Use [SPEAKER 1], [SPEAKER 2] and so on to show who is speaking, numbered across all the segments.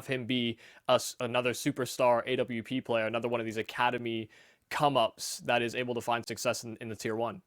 [SPEAKER 1] have him be another superstar AWP player, another one of these academy come-ups that is able to find success in the tier 1.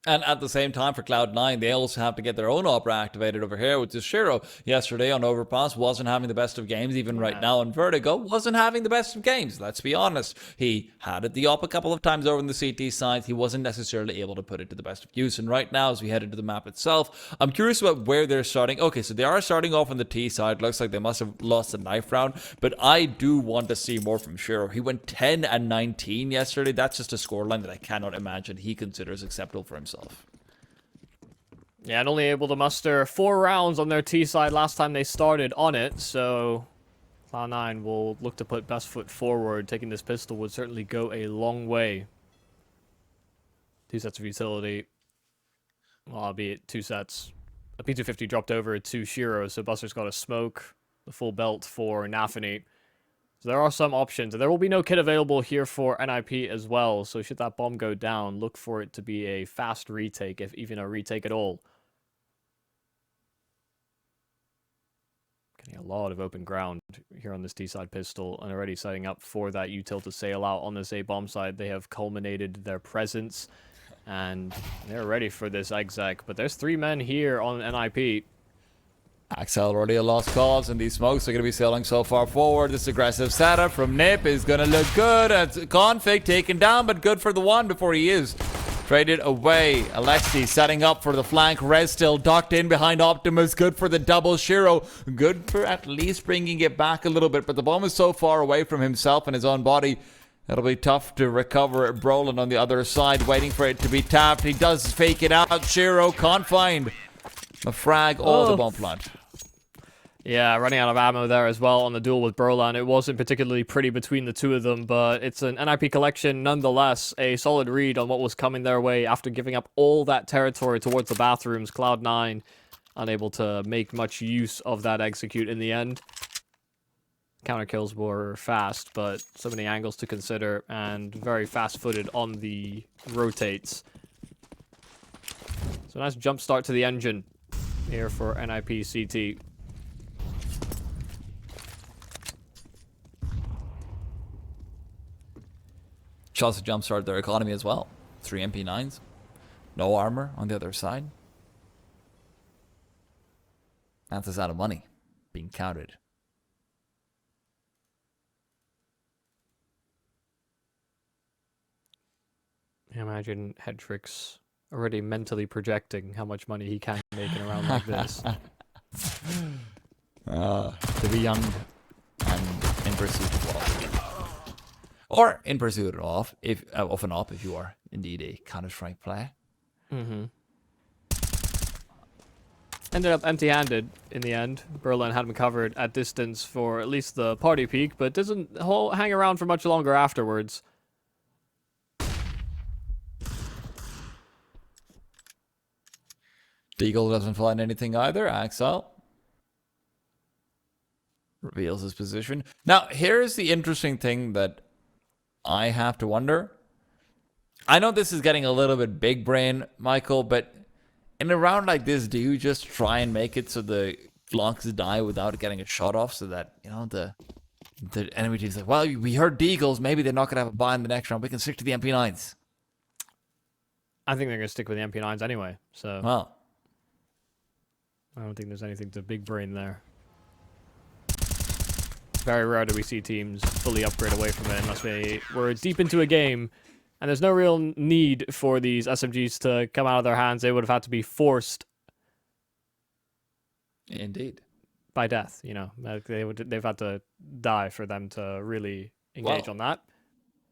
[SPEAKER 2] And at the same time, for Cloud9, they also have to get their own opera activated over here, which is Shiro. Yesterday on Overpass wasn't having the best of games. Even right now on Vertigo wasn't having the best of games. Let's be honest. He had it the op a couple of times over in the CT side. He wasn't necessarily able to put it to the best of use. And right now, as we head into the map itself, I'm curious about where they're starting. Okay, so they are starting off on the T side. Looks like they must have lost a knife round. But I do want to see more from Shiro. He went 10 and 19 yesterday. That's just a scoreline that I cannot imagine he considers acceptable for himself.
[SPEAKER 1] Yeah, and only able to muster 4 rounds on their T side last time they started on it, so Cloud9 will look to put best foot forward. Taking this pistol would certainly go a long way. 2 sets of utility. Well, albeit 2 sets. A P250 dropped over to Shiro, so Buster's got a smoke. The full belt for nafany. So there are some options. And there will be no kit available here for NiP as well. So should that bomb go down, look for it to be a fast retake, if even a retake at all. Getting a lot of open ground here on this T-side pistol, and already setting up for that util to sail out on this A-bomb side. They have culminated their presence, and they're ready for this exec. But there's 3 men here on NiP.
[SPEAKER 2] Axel already a lost cause, and these smokes are going to be sailing so far forward. This aggressive setup from NiP is going to look good. It's Config taken down, but good for the one before he is traded away. Alexi setting up for the flank. Rez still docked in behind Optimus. Good for the double. Shiro good for at least bringing it back a little bit, but the bomb is so far away from himself and his own body. It'll be tough to recover. Brollan on the other side, waiting for it to be tapped. He does fake it out. Shiro can't find the frag or the bomb plant.
[SPEAKER 1] Yeah, running out of ammo there as well on the duel with Brollan. It wasn't particularly pretty between the two of them, but it's an NiP collection nonetheless. A solid read on what was coming their way after giving up all that territory towards the bathrooms. Cloud9 unable to make much use of that execute in the end. Counter kills were fast, but so many angles to consider, and very fast-footed on the rotates. So nice jump start to the engine here for NiP CT.
[SPEAKER 2] Shots to jumpstart their economy as well. 3 MP9s. No armor on the other side. That's us out of money being counted.
[SPEAKER 1] Imagine Hedrix already mentally projecting how much money he can make in a round like this.
[SPEAKER 2] To be young and in pursuit of wealth. Or in pursuit of an op if you are indeed a Counter-Strike player.
[SPEAKER 1] Mm-hmm. Ended up empty-handed in the end. Brollan had him covered at distance for at least the party peak, but doesn't hang around for much longer afterwards.
[SPEAKER 2] Deagle doesn't find anything either. Axel reveals his position. Now, here's the interesting thing that I have to wonder. I know this is getting a little bit big brain, Michael, but in a round like this, do you just try and make it so the flunks die without getting a shot off, so that, you know, the enemy team's like, well, we heard Deagles, maybe they're not going to have a buy in the next round, we can stick to the MP9s.
[SPEAKER 1] I think they're going to stick with the MP9s anyway, so...
[SPEAKER 2] Well,
[SPEAKER 1] I don't think there's anything to big brain there. Very rare do we see teams fully upgrade away from it unless we're deep into a game and there's no real need for these SMGs to come out of their hands. They would have had to be forced.
[SPEAKER 2] Indeed.
[SPEAKER 1] By death, you know. They've had to die for them to really engage on that.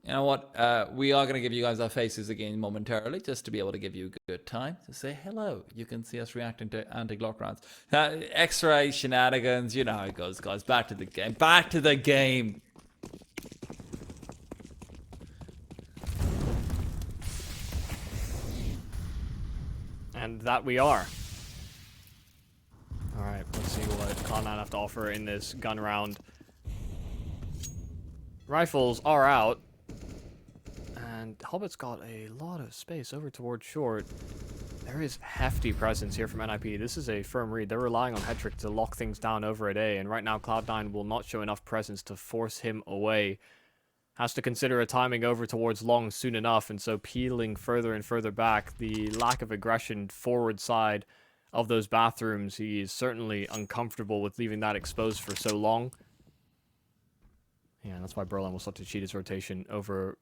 [SPEAKER 2] You know what? We are going to give you guys our faces again momentarily, just to be able to give you a good time to say hello. You can see us reacting to anti-Glock rounds. X-ray shenanigans, you know how it goes, guys. Back to the game. Back to the game.
[SPEAKER 1] And that we are. Alright, let's see what Cloud9 have to offer in this gun round. Rifles are out. And Hobbit's got a lot of space over towards short. There is hefty presence here from NiP. This is a firm read. They're relying on Hetrick to lock things down over a day, and right now Cloud9 will not show enough presence to force him away. Has to consider a timing over towards long soon enough, and so peeling further and further back. The lack of aggression forward side of those bathrooms, he is certainly uncomfortable with leaving that exposed for so long. Yeah, that's why Brollan will start to cheat his rotation over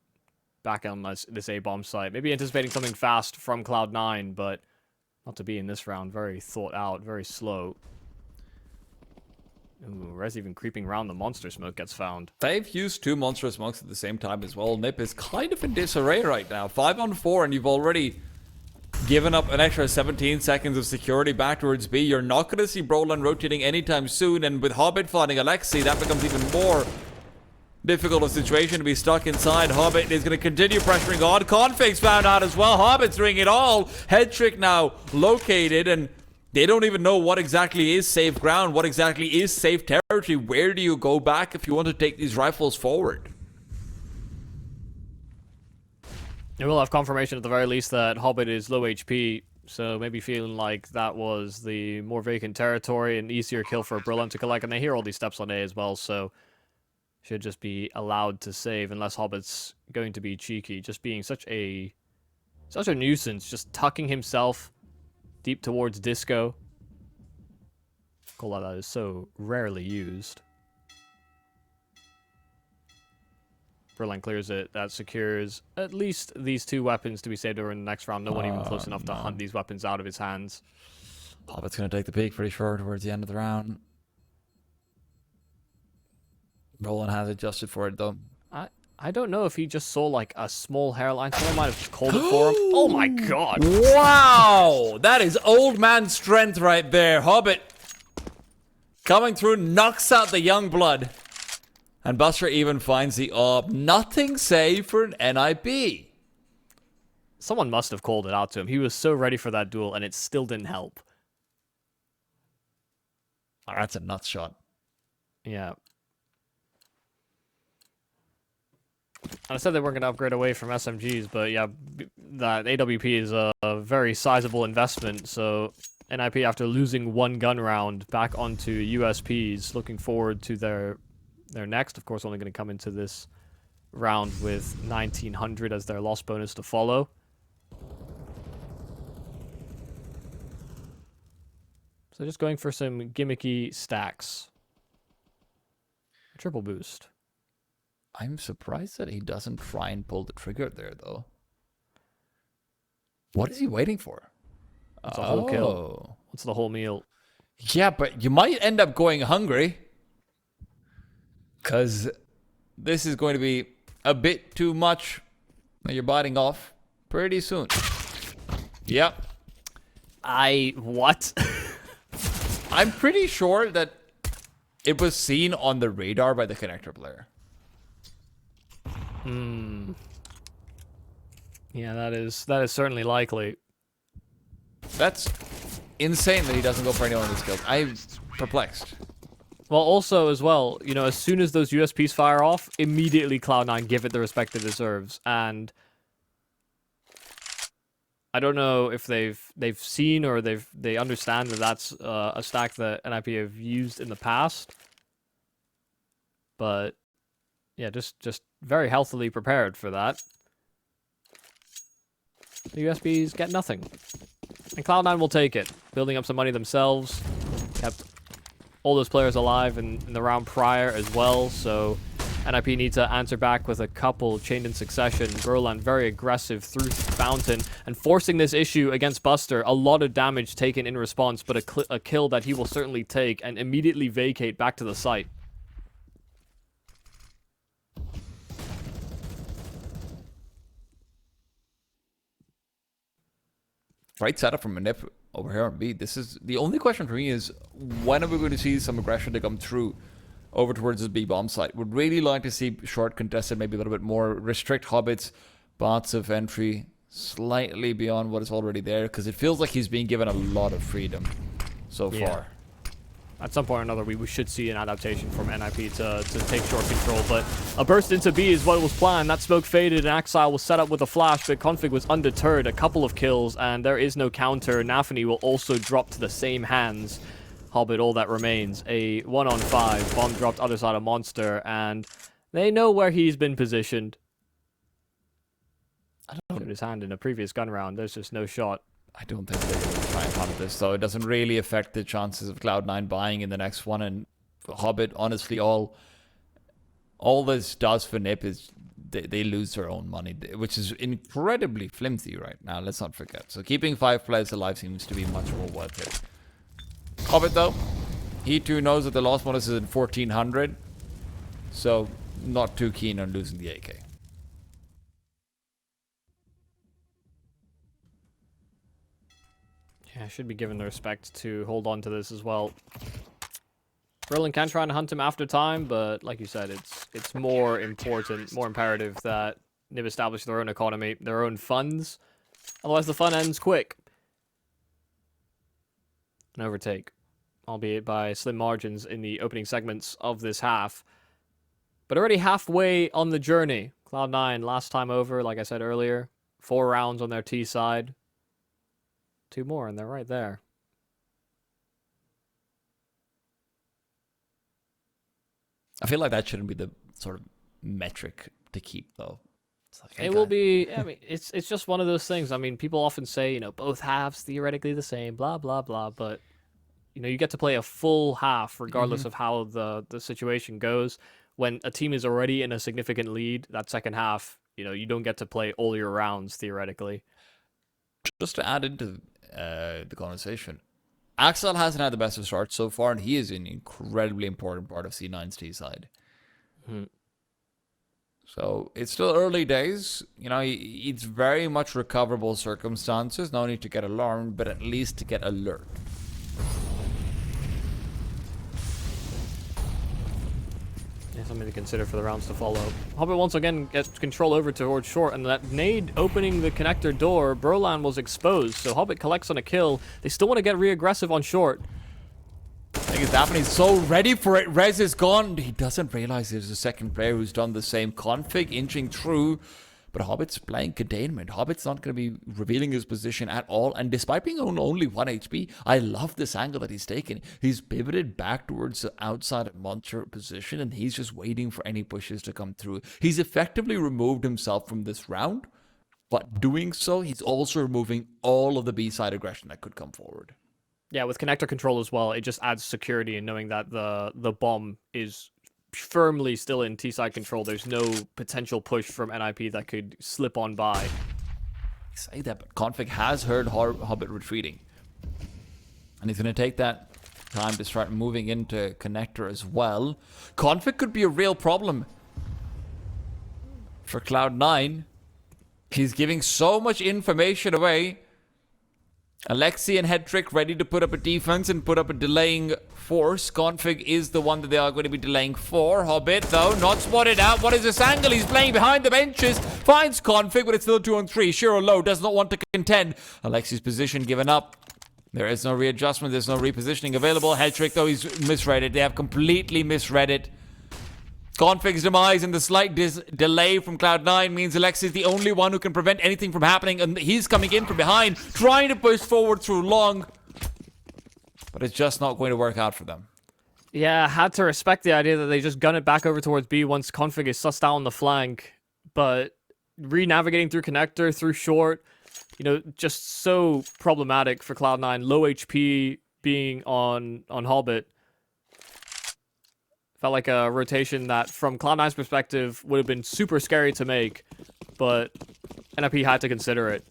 [SPEAKER 1] back on this A-bomb site. Maybe anticipating something fast from Cloud9, but not to be in this round. Very thought out, very slow. Ooh, Rez even creeping around the monster smoke gets found.
[SPEAKER 2] They've used 2 monster smokes at the same time as well. NiP is kind of in disarray right now. 5 on 4, and you've already given up an extra 17 seconds of security back towards B. You're not going to see Brollan rotating anytime soon, and with Hobbit finding Alexi, that becomes even more difficult a situation to be stuck inside. Hobbit is going to continue pressuring on. Config's found out as well. Hobbit's doing it all. Headtrick now located, and they don't even know what exactly is safe ground, what exactly is safe territory. Where do you go back if you want to take these rifles forward?
[SPEAKER 1] You will have confirmation at the very least that Hobbit is low HP, so maybe feeling like that was the more vacant territory, an easier kill for Brollan to collect, and they hear all these steps on A as well, so should just be allowed to save unless Hobbit's going to be cheeky, just being such a nuisance, just tucking himself deep towards Disco. Call that is so rarely used. Brollan clears it. That secures at least these 2 weapons to be saved over in the next round. No one even close enough to hunt these weapons out of his hands.
[SPEAKER 2] Hobbit's going to take the peak pretty sure towards the end of the round. Brollan has adjusted for it, though.
[SPEAKER 1] I don't know if he just saw, like, a small hairline. Someone might have called it for him. Oh, my God.
[SPEAKER 2] Wow! That is old man strength right there. Hobbit coming through, knocks out the young blood. And Buster even finds the AWP. Nothing safe for an NiP.
[SPEAKER 1] Someone must have called it out to him. He was so ready for that duel, and it still didn't help.
[SPEAKER 2] Oh, that's a nuts shot.
[SPEAKER 1] Yeah. I said they weren't going to upgrade away from SMGs, but yeah, that AWP is a very sizable investment, so NiP, after losing 1 gun round, back onto USPs, looking forward to their next. Of course, only going to come into this round with 1900 as their loss bonus to follow. So just going for some gimmicky stacks. Triple boost.
[SPEAKER 2] I'm surprised that he doesn't try and pull the trigger there, though. What is he waiting for?
[SPEAKER 1] It's a whole kill. What's the whole meal?
[SPEAKER 2] Yeah, but you might end up going hungry. Because this is going to be a bit too much. You're biting off pretty soon. Yep.
[SPEAKER 1] What?
[SPEAKER 2] I'm pretty sure that it was seen on the radar by the connector player.
[SPEAKER 1] Yeah, that is certainly likely.
[SPEAKER 2] That's insane that he doesn't go for any one of these kills. I'm perplexed.
[SPEAKER 1] Well, also as well, you know, as soon as those USPs fire off, immediately Cloud9 give it the respect it deserves. And I don't know if they've seen or they understand that that's a stack that NiP have used in the past. But yeah, just very healthily prepared for that. The USPs get nothing. And Cloud9 will take it. Building up some money themselves. Kept all those players alive in the round prior as well, so NiP need to answer back with a couple chained in succession. Brollan very aggressive through Fountain and forcing this issue against Buster. A lot of damage taken in response, but a kill that he will certainly take and immediately vacate back to the site.
[SPEAKER 2] Right setup from a NiP over here on B. This is the only question for me is when are we going to see some aggression to come through over towards the B bomb site? Would really like to see short contested, maybe a little bit more, restrict Hobbit's bots of entry slightly beyond what is already there, because it feels like he's being given a lot of freedom so far.
[SPEAKER 1] at some point or another, we should see an adaptation from NiP to take short control. But a burst into B is what was planned. That smoke faded, and Axile was set up with a flash, but Config was undeterred. A couple of kills, and there is no counter. nafany will also drop to the same hands. Hobbit, all that remains. A 1-on-5. Bomb dropped other side of Monster, and they know where he's been positioned.
[SPEAKER 2] I don't
[SPEAKER 1] Showed his hand in a previous gun round. There's just no shot.
[SPEAKER 2] I don't think they're going to try and hunt this, though. It doesn't really affect the chances of Cloud9 buying in the next one. And Hobbit, honestly, all this does for NiP is they lose their own money, which is incredibly flimsy right now. Let's not forget. So keeping 5 players alive seems to be much more worth it. Hobbit, though, he too knows that the loss bonus is at 1400, so not too keen on losing the AK.
[SPEAKER 1] Yeah, should be given the respect to hold on to this as well. Brollan can try and hunt him after time, but like you said, it's more important, more imperative that NiP establish their own economy, their own funds. Otherwise, the fun ends quick. An overtake, albeit by slim margins in the opening segments of this half. But already halfway on the journey. Cloud9, last time over, like I said earlier, 4 rounds on their T side. 2 more, and they're right there.
[SPEAKER 2] I feel like that shouldn't be the sort of metric to keep, though. It's like,
[SPEAKER 1] It will be. I mean, it's just one of those things. I mean, people often say, you know, both halves theoretically the same, blah blah blah. But you know, you get to play a full half regardless of how the situation goes. When a team is already in a significant lead, that second half, you know, you don't get to play all your rounds theoretically.
[SPEAKER 2] Just to add into the conversation, Axel hasn't had the best of starts so far, and he is an incredibly important part of C9's T side. So it's still early days. You know, it's very much recoverable circumstances. No need to get alarmed, but at least to get alert.
[SPEAKER 1] Yeah, something to consider for the rounds to follow. Hobbit once again gets control over towards short, and that nade opening the connector door, Brollan was exposed, so Hobbit collects on a kill. They still want to get re-aggressive on short.
[SPEAKER 2] I think it's happening. He's so ready for it. Rez is gone. He doesn't realize there's a second player who's done the same config, inching through. But Hobbit's playing containment. Hobbit's not going to be revealing his position at all. And despite being on only 1 HP, I love this angle that he's taken. He's pivoted back towards the outside of Monster position, and he's just waiting for any pushes to come through. He's effectively removed himself from this round. But doing so, he's also removing all of the B-side aggression that could come forward.
[SPEAKER 1] Yeah, with connector control as well, it just adds security in knowing that the bomb is firmly still in T-side control. There's no potential push from NiP that could slip on by.
[SPEAKER 2] I say that, but Config has heard Hobbit retreating. And he's going to take that time to start moving into connector as well. Config could be a real problem for Cloud9. He's giving so much information away. Alexi and Headtrick ready to put up a defense and put up a delaying force. Config is the one that they are going to be delaying for. Hobbit, though, not spotted out. What is this angle? He's playing behind the benches. Finds Config, but it's still 2-on-3. Shiro low, does not want to contend. Alexi's position given up. There is no readjustment. There's no repositioning available. Headtrick, though, he's misread it. They have completely misread it. Config's demise and the slight delay from Cloud9 means Alexi is the only one who can prevent anything from happening, and he's coming in from behind, trying to push forward through long, but it's just not going to work out for them.
[SPEAKER 1] Yeah, had to respect the idea that they just gun it back over towards B once Config is sussed out on the flank, but re-navigating through connector, through short, you know, just so problematic for Cloud9. Low HP being on Hobbit. Felt like a rotation that, from Cloud9's perspective, would have been super scary to make, but NiP had to consider it.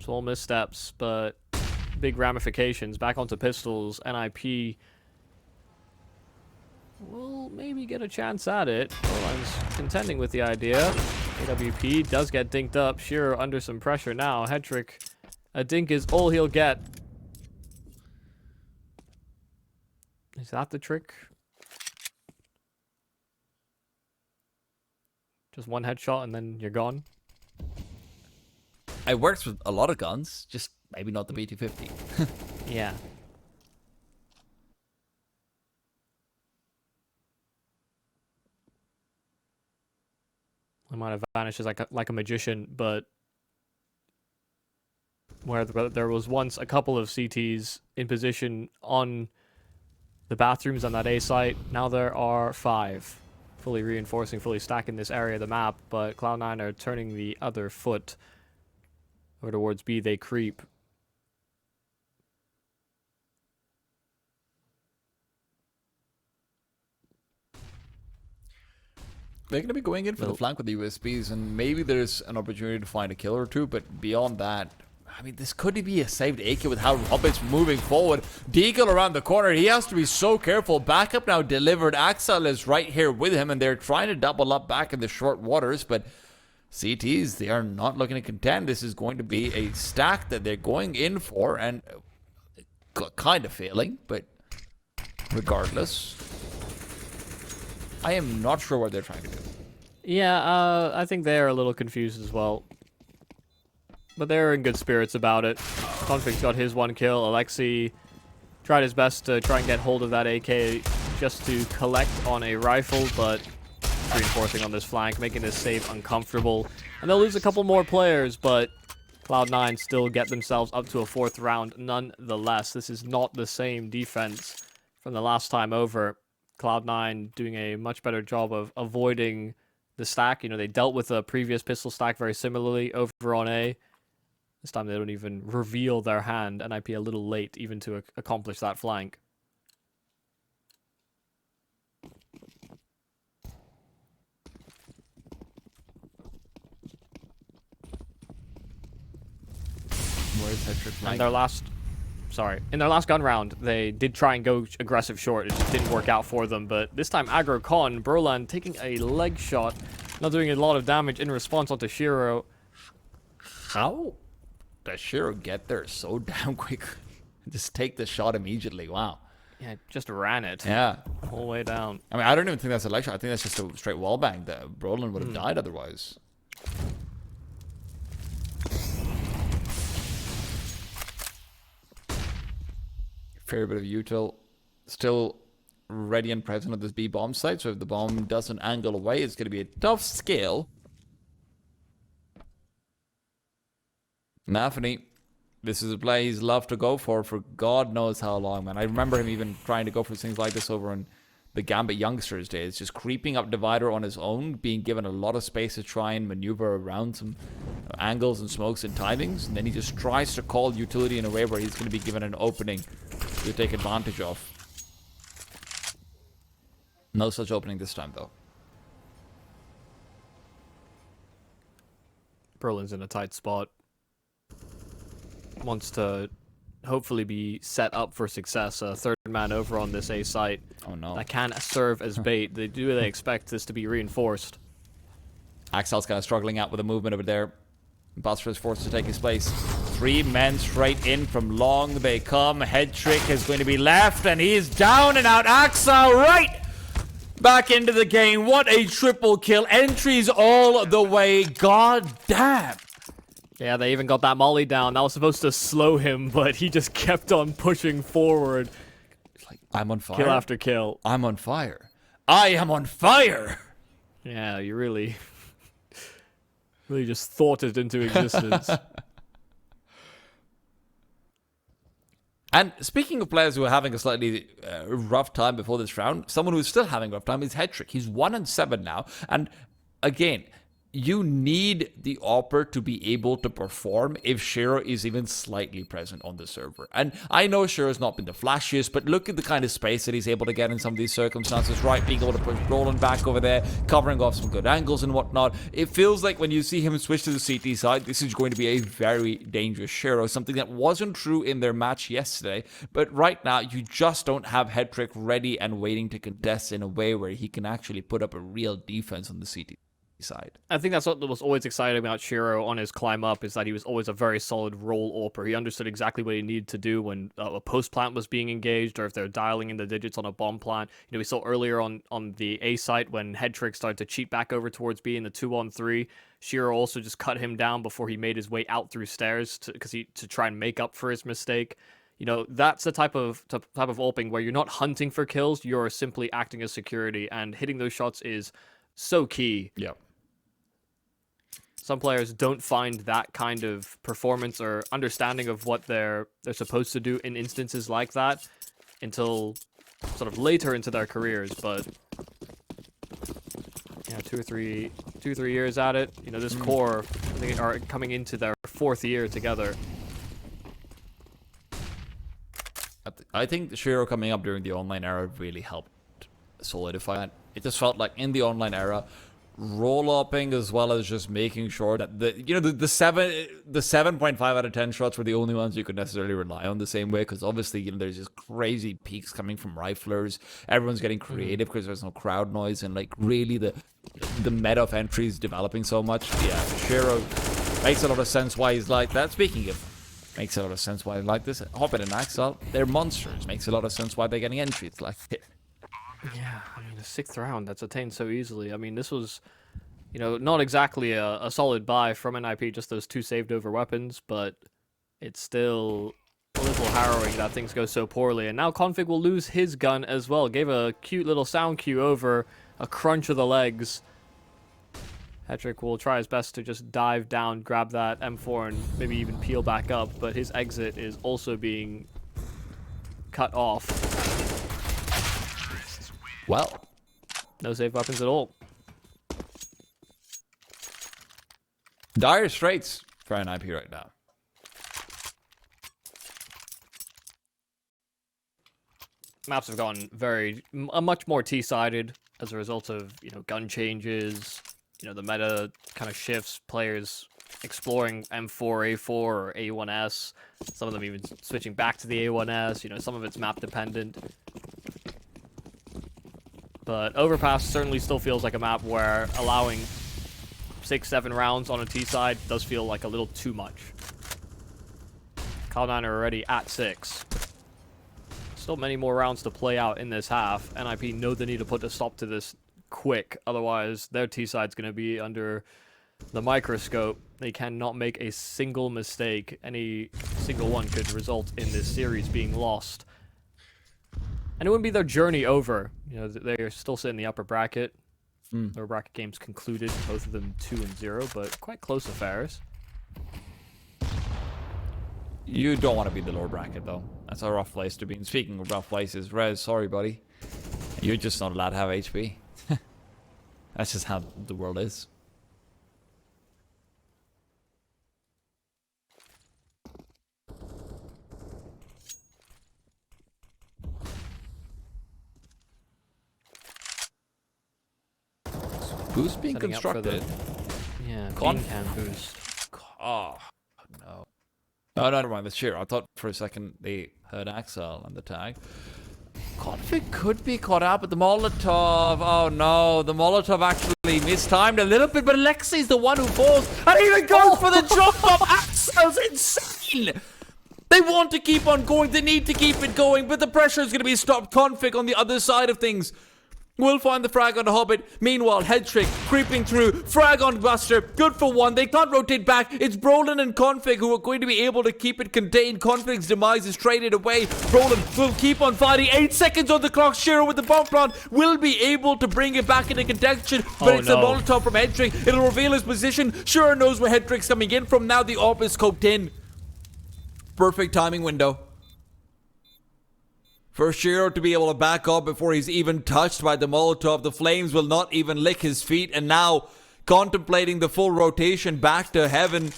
[SPEAKER 1] Small missteps, but big ramifications. Back onto pistols. NiP will maybe get a chance at it. Brollan's contending with the idea. AWP does get dinked up. Shiro under some pressure now. Headtrick. A dink is all he'll get. Is that the trick? Just one headshot and then you're gone?
[SPEAKER 2] It works with a lot of guns, just maybe not the B250.
[SPEAKER 1] Yeah. I might have vanished as like a magician, but where there was once a couple of CTs in position on the bathrooms on that A site, now there are 5. Fully reinforcing, fully stacking this area of the map, but Cloud9 are turning the other foot over towards B. They creep.
[SPEAKER 2] They're going to be going in for the flank with the USBs, and maybe there's an opportunity to find a kill or two, but beyond that, I mean, this could be a saved AK with how Hobbit's moving forward. Deagle around the corner, he has to be so careful. Backup now delivered. Axel is right here with him, and they're trying to double up back in the short waters, but CTs, they are not looking to contend. This is going to be a stack that they're going in for, and kind of failing, but regardless, I am not sure what they're trying to do.
[SPEAKER 1] Yeah, I think they're a little confused as well. But they're in good spirits about it. Config's got his 1 kill. Alexei tried his best to try and get hold of that AK just to collect on a rifle, but reinforcing on this flank, making this save uncomfortable. And they'll lose a couple more players, but Cloud9 still get themselves up to a 4th round nonetheless. This is not the same defense from the last time over. Cloud9 doing a much better job of avoiding the stack. You know, they dealt with a previous pistol stack very similarly over on A. This time they don't even reveal their hand. NiP a little late even to accomplish that flank.
[SPEAKER 2] Where's that trip flank?
[SPEAKER 1] And in their last gun round, they did try and go aggressive short. It just didn't work out for them. But this time, aggro con, Brollan taking a leg shot, not doing a lot of damage in response onto Shiro.
[SPEAKER 2] How does Shiro get there so damn quick? Just take the shot immediately. Wow.
[SPEAKER 1] Yeah, just ran it.
[SPEAKER 2] Yeah.
[SPEAKER 1] The whole way down.
[SPEAKER 2] I mean, I don't even think that's a leg shot. I think that's just a straight wall bang. That Brollan would have died otherwise. Fair bit of util. Still ready and present at this B bomb site, so if the bomb doesn't angle away, it's going to be a tough scale. Nafany, this is a play he's loved to go for God knows how long, man. I remember him even trying to go for things like this over in the Gambit Youngsters days, just creeping up Divider on his own, being given a lot of space to try and maneuver around some angles and smokes and timings, and then he just tries to call utility in a way where he's going to be given an opening to take advantage of. No such opening this time, though.
[SPEAKER 1] Brollan's in a tight spot. Wants to hopefully be set up for success. A 3rd man over on this A site.
[SPEAKER 2] Oh no.
[SPEAKER 1] That can serve as bait. They expect this to be reinforced.
[SPEAKER 2] Axel's kind of struggling out with the movement over there. Buster is forced to take his place. 3 men straight in from long they come. Head trick is going to be left, and he's down and out. Axel right back into the game. What a triple kill. Entries all the way. God damn.
[SPEAKER 1] Yeah, they even got that molly down. That was supposed to slow him, but he just kept on pushing forward.
[SPEAKER 2] It's like, I'm on fire.
[SPEAKER 1] Kill after kill.
[SPEAKER 2] I'm on fire. I am on fire.
[SPEAKER 1] Yeah, you really just thought it into existence.
[SPEAKER 2] And speaking of players who are having a slightly rough time before this round, someone who's still having a rough time is Headtrick. He's 1-7 now. And again, you need the Opper to be able to perform if Shiro is even slightly present on the server. And I know Shiro's not been the flashiest, but look at the kind of space that he's able to get in some of these circumstances, right? Being able to push Brollan back over there, covering off some good angles and whatnot. It feels like when you see him switch to the CT side, this is going to be a very dangerous Shiro, something that wasn't true in their match yesterday. But right now, you just don't have Headtrick ready and waiting to contest in a way where he can actually put up a real defense on the CT side.
[SPEAKER 1] I think that's what was always exciting about Shiro on his climb up, is that he was always a very solid roll AWPer. He understood exactly what he needed to do when a post plant was being engaged, or if they're dialing in the digits on a bomb plant. You know, we saw earlier on the A site when Headtrick started to cheat back over towards B in the 2-on-3. Shiro also just cut him down before he made his way out through stairs to try and make up for his mistake. You know, that's the type of AWPing where you're not hunting for kills, you're simply acting as security, and hitting those shots is so key.
[SPEAKER 2] Yeah.
[SPEAKER 1] Some players don't find that kind of performance or understanding of what they're supposed to do in instances like that until sort of later into their careers. But yeah, two or three years at it. You know, this core, I think, are coming into their 4th year together.
[SPEAKER 2] I think the Shiro coming up during the online era really helped solidify that. It just felt like in the online era, roll-upping as well as just making sure that the 7.5 out of 10 shots were the only ones you could necessarily rely on the same way, because obviously, you know, there's just crazy peaks coming from riflers. Everyone's getting creative because there's no crowd noise, and like really the meta of entry is developing so much. Yeah, Shiro makes a lot of sense why he's like that. Speaking of, makes a lot of sense why he's like this. Hobbit and Axel, they're monsters. Makes a lot of sense why they're getting entries like it.
[SPEAKER 1] Yeah, I mean, the 6th round that's attained so easily. I mean, this was, you know, not exactly a solid buy from NiP, just those 2 saved over weapons, but it's still a little harrowing that things go so poorly. And now Config will lose his gun as well. Gave a cute little sound cue over a crunch of the legs. Hetrick will try his best to just dive down, grab that M4, and maybe even peel back up, but his exit is also being cut off.
[SPEAKER 2] Well,
[SPEAKER 1] no save weapons at all.
[SPEAKER 2] dire straits for NiP right now.
[SPEAKER 1] Maps have gotten much more T-sided as a result of, you know, gun changes. You know, the meta kind of shifts, players exploring M4, A4, or A1S. Some of them even switching back to the A1S. You know, some of it's map dependent. But Overpass certainly still feels like a map where allowing 6-7 rounds on a T side does feel like a little too much. Cloud9 are already at 6. Still many more rounds to play out in this half. NiP know they need to put a stop to this quick, otherwise their T side's going to be under the microscope. They cannot make a single mistake. Any single one could result in this series being lost. And it wouldn't be their journey over. You know, they're still sitting in the upper bracket. Their bracket games concluded, both of them 2-0, but quite close affairs.
[SPEAKER 2] You don't want to be the lower bracket, though. That's a rough place to be. And speaking of rough places, Rez, sorry, buddy. You're just not allowed to have HP. That's just how the world is. Boost being
[SPEAKER 1] Setting up for
[SPEAKER 2] constructed.
[SPEAKER 1] Yeah,
[SPEAKER 2] Con-
[SPEAKER 1] bean can boost.
[SPEAKER 2] Oh, no. No, never mind. That's Shiro. I thought for a second they heard Axel on the tag. Config could be caught out, but the Molotov. Oh no, the Molotov actually mistimed a little bit, but Alexi's the one who falls and even goes for the jump up. Axel's insane. They want to keep on going. They need to keep it going, but the pressure is going to be stopped. Config on the other side of things will find the frag on the Hobbit. Meanwhile, Headtrick creeping through. Frag on Buster. Good for one. They can't rotate back. It's Brollan and Config who are going to be able to keep it contained. Config's demise is traded away. Brollan will keep on fighting. 8 seconds on the clock. Shiro with the bomb plant will be able to bring it back into contention. But it's a Molotov from Headtrick. It'll reveal his position. Shiro knows where Headtrick's coming in from. Now the AWP is scoped in. Perfect timing window for Shiro to be able to back up before he's even touched by the Molotov. The flames will not even lick his feet, and now contemplating the full rotation back to heaven.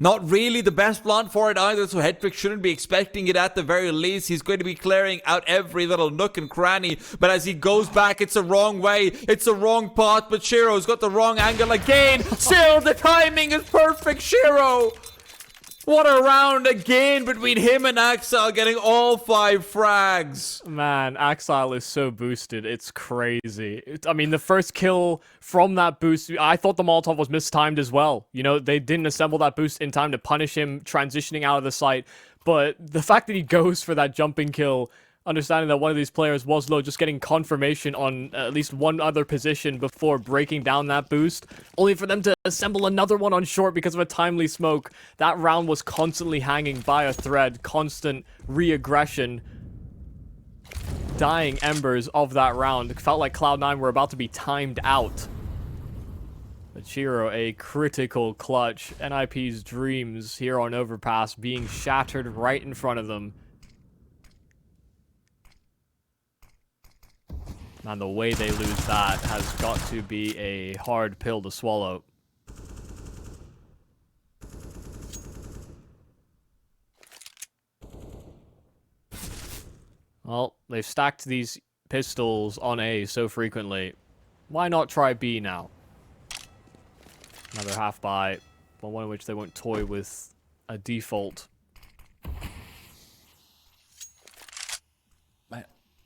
[SPEAKER 2] Not really the best plant for it either, so Headtrick shouldn't be expecting it at the very least. He's going to be clearing out every little nook and cranny, but as he goes back, it's the wrong way. It's the wrong path, but Shiro's got the wrong angle again. Still, the timing is perfect, Shiro. What a round again between him and Axel, getting all 5 frags.
[SPEAKER 1] Man, Axile is so boosted. It's crazy. I mean, the first kill from that boost, I thought the Molotov was mistimed as well. You know, they didn't assemble that boost in time to punish him transitioning out of the site. But the fact that he goes for that jumping kill, understanding that one of these players was low, just getting confirmation on at least one other position before breaking down that boost, only for them to assemble another one on short because of a timely smoke. That round was constantly hanging by a thread, constant re-aggression, dying embers of that round. It felt like Cloud9 were about to be timed out. But Chiro, a critical clutch. NiP's dreams here on Overpass being shattered right in front of them. Man, the way they lose that has got to be a hard pill to swallow. Well, they've stacked these pistols on A so frequently. Why not try B now? Another half buy, but one in which they won't toy with a default.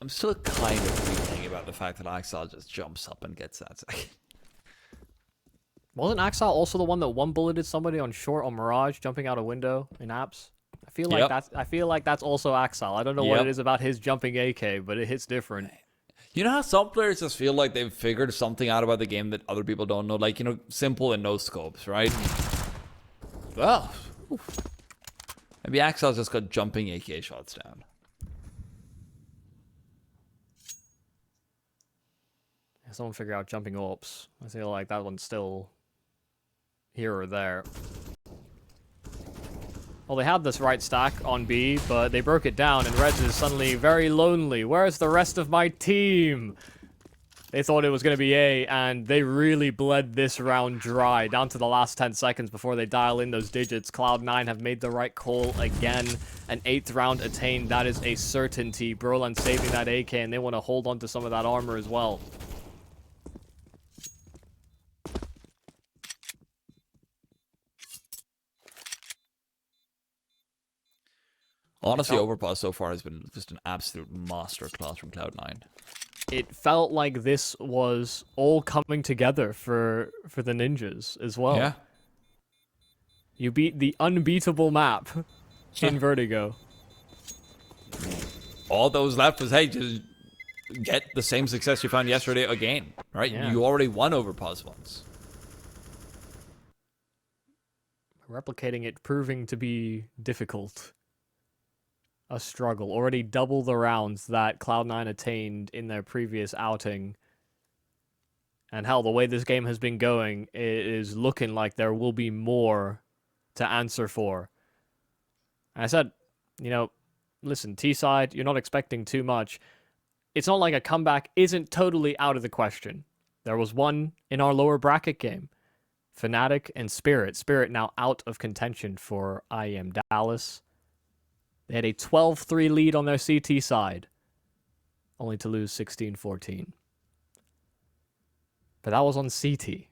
[SPEAKER 2] I'm still kind of thinking about the fact that Axel just jumps up and gets that second.
[SPEAKER 1] Wasn't Axel also the one that one-bulleted somebody on short on Mirage, jumping out a window in apps? I feel like that's also Axel. I don't know what it is about his jumping AK, but it hits different.
[SPEAKER 2] You know how some players just feel like they've figured something out about the game that other people don't know? Like, you know, simple and no scopes, right? Well, maybe Axel's just got jumping AK shots down.
[SPEAKER 1] Someone figure out jumping ops. I feel like that one's still here or there. Well, they had this right stack on B, but they broke it down, and Reds is suddenly very lonely. Where's the rest of my team? They thought it was going to be A, and they really bled this round dry, down to the last 10 seconds before they dial in those digits. Cloud9 have made the right call again. An 8th round attained, that is a certainty. Brollan saving that AK, and they want to hold on to some of that armor as well.
[SPEAKER 2] Honestly, Overpass so far has been just an absolute masterclass from Cloud9.
[SPEAKER 1] It felt like this was all coming together for the ninjas as well.
[SPEAKER 2] Yeah.
[SPEAKER 1] You beat the unbeatable map in Vertigo.
[SPEAKER 2] All that was left was, hey, just get the same success you found yesterday again, right?
[SPEAKER 1] Yeah.
[SPEAKER 2] You already won Overpass once.
[SPEAKER 1] Replicating it proving to be difficult. A struggle. Already double the rounds that Cloud9 attained in their previous outing. And hell, the way this game has been going, it is looking like there will be more to answer for. And I said, you know, listen, T-side, you're not expecting too much. It's not like a comeback isn't totally out of the question. There was one in our lower bracket game. Fnatic and Spirit. Spirit now out of contention for IEM Dallas. They had a 12-3 lead on their CT side, only to lose 16-14. But that was on CT.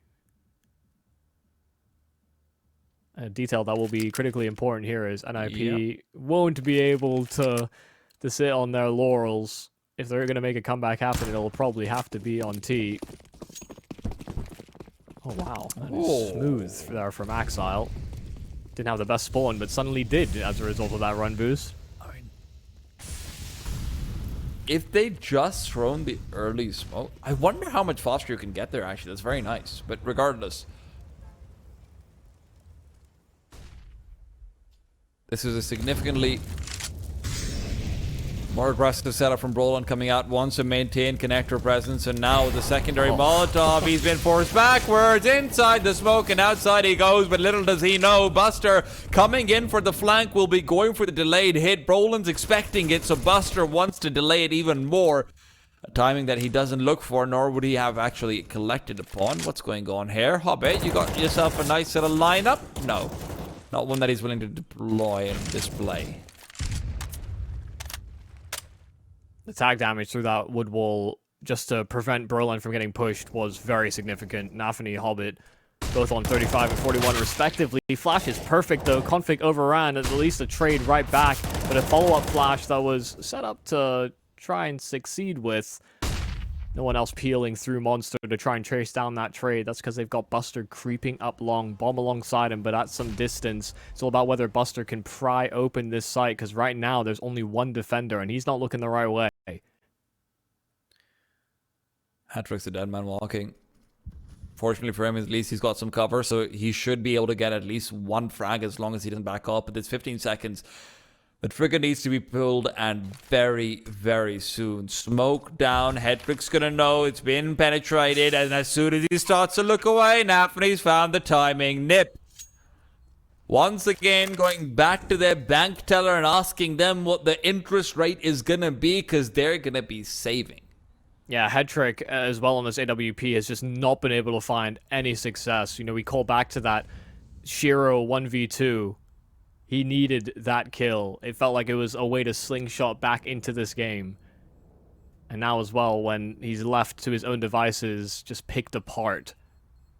[SPEAKER 1] A detail that will be critically important here is NiP won't be able to sit on their laurels. If they're going to make a comeback happen, it'll probably have to be on T. Oh, wow. That is smooth there from Axile. Didn't have the best spawn, but suddenly did as a result of that run boost.
[SPEAKER 2] I mean, if they just thrown the early smoke, I wonder how much faster you can get there, actually. That's very nice. But regardless, this is a significantly more aggressive setup from Brollan, coming out once to maintain connector presence, and now with the secondary Molotov, he's been forced backwards inside the smoke, and outside he goes, but little does he know, Buster coming in for the flank will be going for the delayed hit. Brollan's expecting it, so Buster wants to delay it even more. A timing that he doesn't look for, nor would he have actually collected upon. What's going on here? Hobbit, you got yourself a nice little lineup? No, not one that he's willing to deploy and display.
[SPEAKER 1] The tag damage through that wood wall just to prevent Brollan from getting pushed was very significant. Nafany Hobbit both on 35 and 41 respectively. Flash is perfect though. Config overran, at least a trade right back, but a follow-up flash that was set up to try and succeed with. No one else peeling through Monster to try and trace down that trade. That's because they've got Buster creeping up long, bomb alongside him, but at some distance. It's all about whether Buster can pry open this site, because right now there's only one defender, and he's not looking the right way.
[SPEAKER 2] Hat-trick's a dead man walking. Fortunately for him, at least he's got some cover, so he should be able to get at least one frag as long as he doesn't back up. But there's 15 seconds. The trigger needs to be pulled, and very, very soon. Smoke down. Hedrick's gonna know it's been penetrated, and as soon as he starts to look away, nafany's found the timing. NiP, once again, going back to their bank teller and asking them what the interest rate is gonna be, because they're gonna be saving.
[SPEAKER 1] Yeah, Hedrick as well on this AWP has just not been able to find any success. You know, we call back to that Shiro 1v2. He needed that kill. It felt like it was a way to slingshot back into this game. And now as well, when he's left to his own devices, just picked apart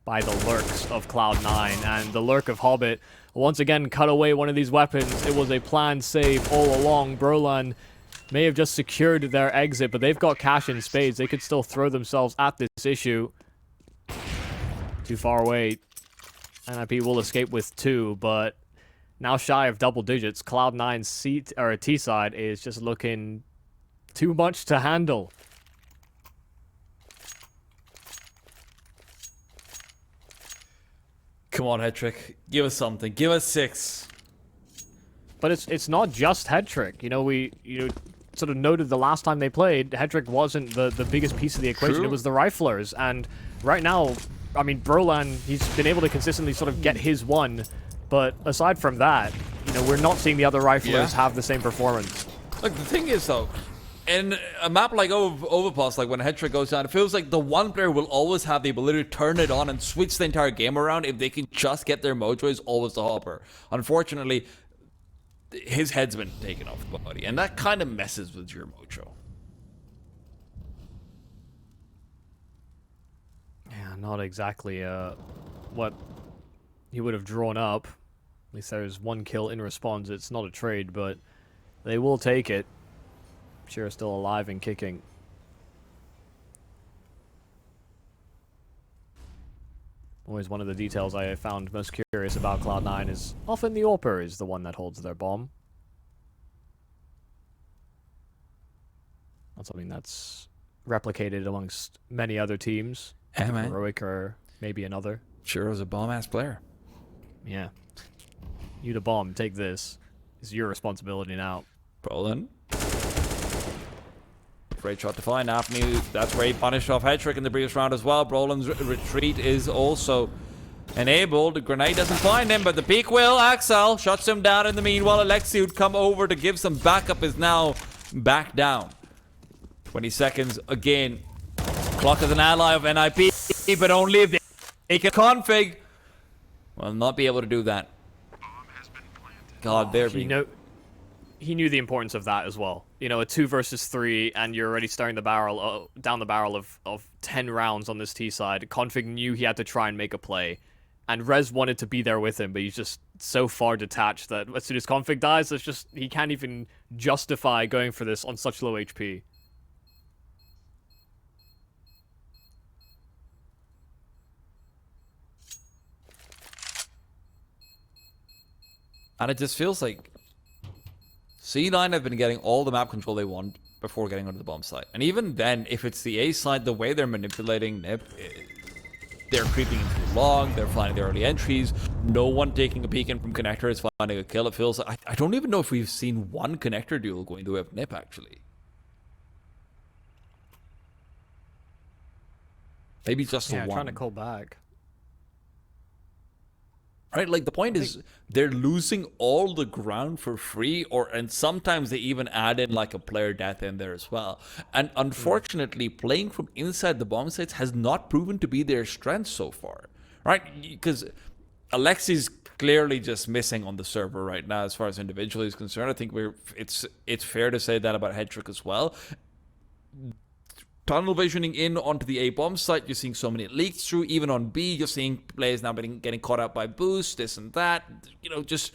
[SPEAKER 1] by the lurks of Cloud9. And the lurk of Hobbit once again cut away one of these weapons. It was a planned save all along. Brollan may have just secured their exit, but they've got cash in spades. They could still throw themselves at this issue. Too far away. NiP will escape with 2, but now shy of double digits. Cloud9's T side is just looking too much to handle.
[SPEAKER 2] Come on, Hedrick. Give us something. Give us 6.
[SPEAKER 1] But it's not just Hedrick. You know, we sort of noted the last time they played, Hedrick wasn't the biggest piece of the equation.
[SPEAKER 2] True.
[SPEAKER 1] It was the riflers. And right now, I mean, Brollan, he's been able to consistently sort of get his one. But aside from that, you know, we're not seeing the other riflers have the same performance.
[SPEAKER 2] Look, the thing is, though, in a map like Overpass, like when Hedrick goes down, it feels like the one player will always have the ability to turn it on and switch the entire game around if they can just get their mojo. Is always the Hopper. Unfortunately, his head's been taken off the body, and that kind of messes with your mojo.
[SPEAKER 1] Yeah, not exactly what he would have drawn up. At least there's one kill in response. It's not a trade, but they will take it. Shira's still alive and kicking. Always one of the details I found most curious about Cloud9 is often the AWPer is the one that holds their bomb. Not something that's replicated amongst many other teams.
[SPEAKER 2] Yeah, man.
[SPEAKER 1] Heroic or maybe another.
[SPEAKER 2] Shiro's a bomb-ass player.
[SPEAKER 1] Yeah. You to bomb, take this. It's your responsibility now.
[SPEAKER 2] Brollan. Great shot to find nafany. That's where he punished off Hedrick in the previous round as well. Brollan's retreat is also enabled. The grenade doesn't find him, but the peak will. Axel shuts him down in the meanwhile. Alexi would come over to give some backup, is now back down. 20 seconds again. Clock is an ally of NiP, but only if they can config. Will not be able to do that. God, there be.
[SPEAKER 1] He knew the importance of that as well. You know, a 2 versus 3, and you're already staring the barrel down the barrel of 10 rounds on this T side. Config knew he had to try and make a play, and Rez wanted to be there with him, but he's just so far detached that as soon as Config dies, it's just he can't even justify going for this on such low HP.
[SPEAKER 2] And it just feels like C9 have been getting all the map control they want before getting onto the bomb site. And even then, if it's the A side, the way they're manipulating NiP, they're creeping in too long, they're finding the early entries, no one taking a peek in from connector is finding a kill. It feels like, I don't even know if we've seen one connector duel going the way of NiP, actually. Maybe just the one.
[SPEAKER 1] Trying to call back.
[SPEAKER 2] Right, like the point is they're losing all the ground for free, and sometimes they even add in like a player death in there as well. And unfortunately, playing from inside the bomb sites has not proven to be their strength so far, right? Because Alexi's clearly just missing on the server right now as far as individually is concerned. I think it's fair to say that about Hedrick as well. tunnel visioning in onto the A bomb site. You're seeing so many leaks through. Even on B, you're seeing players now getting caught out by boost, this and that. You know, just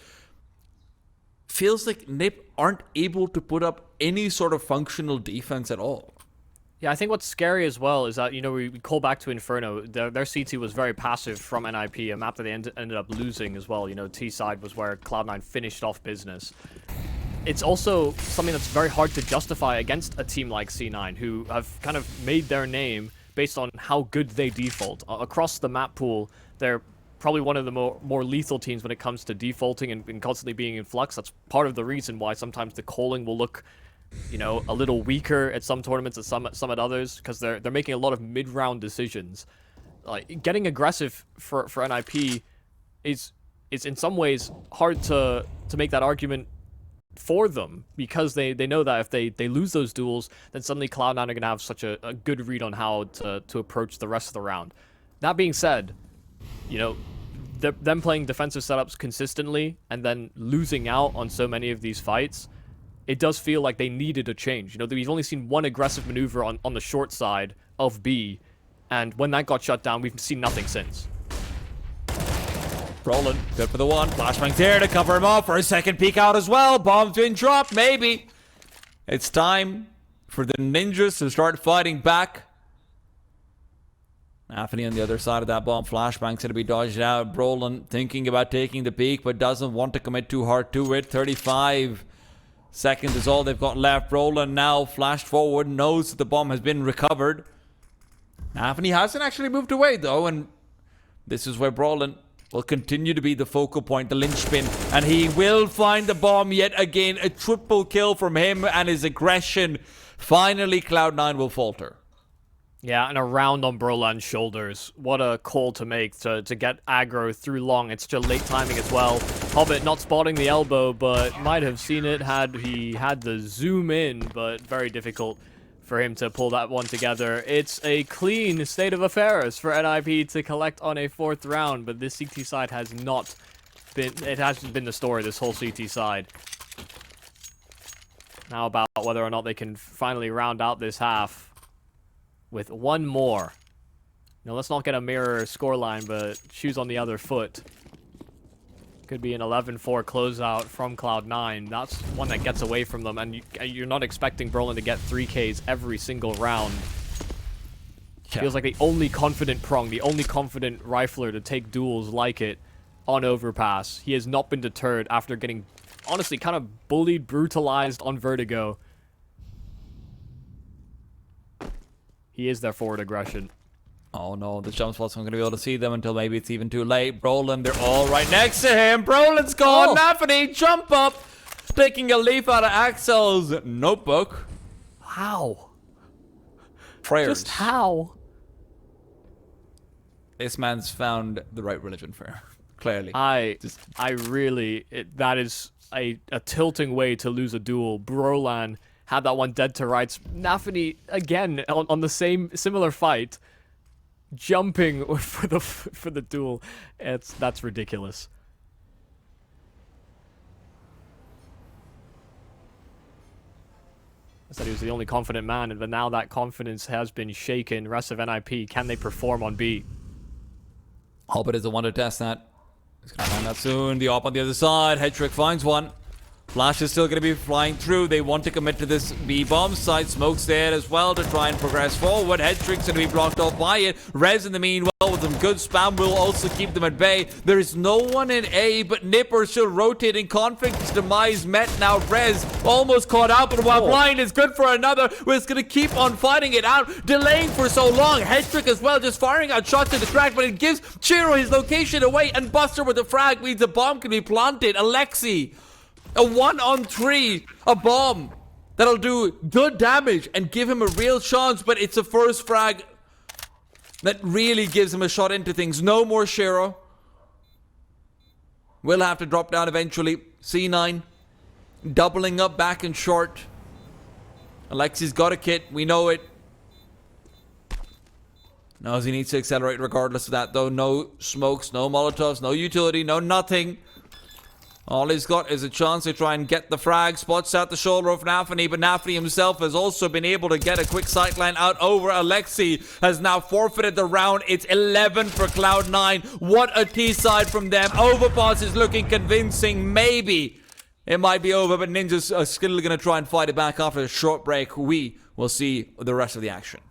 [SPEAKER 2] feels like NiP aren't able to put up any sort of functional defense at all.
[SPEAKER 1] Yeah, I think what's scary as well is that, you know, we call back to Inferno. Their CT was very passive from NiP, a map that they ended up losing as well. You know, T-side was where Cloud9 finished off business. It's also something that's very hard to justify against a team like C9, who have kind of made their name based on how good they default. Across the map pool, they're probably one of the more lethal teams when it comes to defaulting and constantly being in flux. That's part of the reason why sometimes the calling will look, you know, a little weaker at some tournaments and some at others, because they're making a lot of mid-round decisions. Like, getting aggressive for NiP is in some ways hard to make that argument for them, because they know that if they lose those duels, then suddenly Cloud9 are going to have such a good read on how to approach the rest of the round. That being said, you know, them playing defensive setups consistently and then losing out on so many of these fights, it does feel like they needed a change. You know, we've only seen one aggressive maneuver on the short side of B, and when that got shut down, we've seen nothing since.
[SPEAKER 2] Brollan, good for the one. Flashbang's there to cover him up for a second peek out as well. Bomb's been dropped, maybe. It's time for the ninjas to start fighting back. nafany on the other side of that bomb. Flashbang's gonna be dodged out. Brollan thinking about taking the peek, but doesn't want to commit too hard to it. 35 seconds is all they've got left. Brollan now flashed forward, knows that the bomb has been recovered. nafany hasn't actually moved away though, and this is where Brollan will continue to be the focal point, the linchpin, and he will find the bomb yet again. A triple kill from him and his aggression. Finally, Cloud9 will falter.
[SPEAKER 1] Yeah, and a round on Brollan's shoulders. What a call to make to get aggro through long. It's such a late timing as well. Hobbit not spotting the elbow, but might have seen it had he had the zoom in, but very difficult for him to pull that one together. It's a clean state of affairs for NiP to collect on a 4th round, but this CT side has not been, it hasn't been the story, this whole CT side. Now about whether or not they can finally round out this half with one more. Now let's not get a mirror scoreline, but shoes on the other foot. Could be an 11-4 closeout from Cloud9. That's one that gets away from them, and you're not expecting Brollan to get 3Ks every single round. Yeah. Feels like the only confident prong, the only confident rifler to take duels like it on Overpass. He has not been deterred after getting, honestly, kind of bullied, brutalized on Vertigo. He is their forward aggression.
[SPEAKER 2] Oh no, the jump spots aren't going to be able to see them until maybe it's even too late. Brollan, they're all right next to him. Brollan's gone. nafany, jump up. Taking a leaf out of Axel's notebook.
[SPEAKER 1] How?
[SPEAKER 2] Prayers.
[SPEAKER 1] Just how?
[SPEAKER 2] This man's found the right religion for him. Clearly.
[SPEAKER 1] That is a tilting way to lose a duel. Brollan had that one dead to rights. nafany, again, on the similar fight, jumping for the duel. That's ridiculous. I said he was the only confident man, but now that confidence has been shaken. Rest of NiP, can they perform on B?
[SPEAKER 2] Hobbit is the one to test that. He's gonna find out soon. The op on the other side. Headtrick finds one. Flash is still going to be flying through. They want to commit to this B bomb site. Smoke's there as well to try and progress forward. Headtrick's going to be blocked off by it. Rez in the meanwhile with some good spam will also keep them at bay. There is no one in A, but NiP are still rotating. Conflict's demise met now. Rez almost caught out, but while blind is good for another. We're just going to keep on fighting it out, delaying for so long. Headtrick as well, just firing out shots to the crack, but it gives Chiro his location away, and Buster with the frag means the bomb can be planted. Alexi, a 1-on-3, a bomb that'll do good damage and give him a real chance, but it's a first frag that really gives him a shot into things. No more Shiro. Will have to drop down eventually. C9 doubling up back and short. Alexi's got a kit, we know it. Knows he needs to accelerate regardless of that though. No smokes, no molotovs, no utility, no nothing. All he's got is a chance to try and get the frag. Spots out the shoulder of nafany, but nafany himself has also been able to get a quick sightline out over Alexi. Has now forfeited the round. It's 11 for Cloud9. What a T-side from them. Overpass is looking convincing. Maybe it might be over, but Ninja's still going to try and fight it back after a short break. We will see the rest of the action.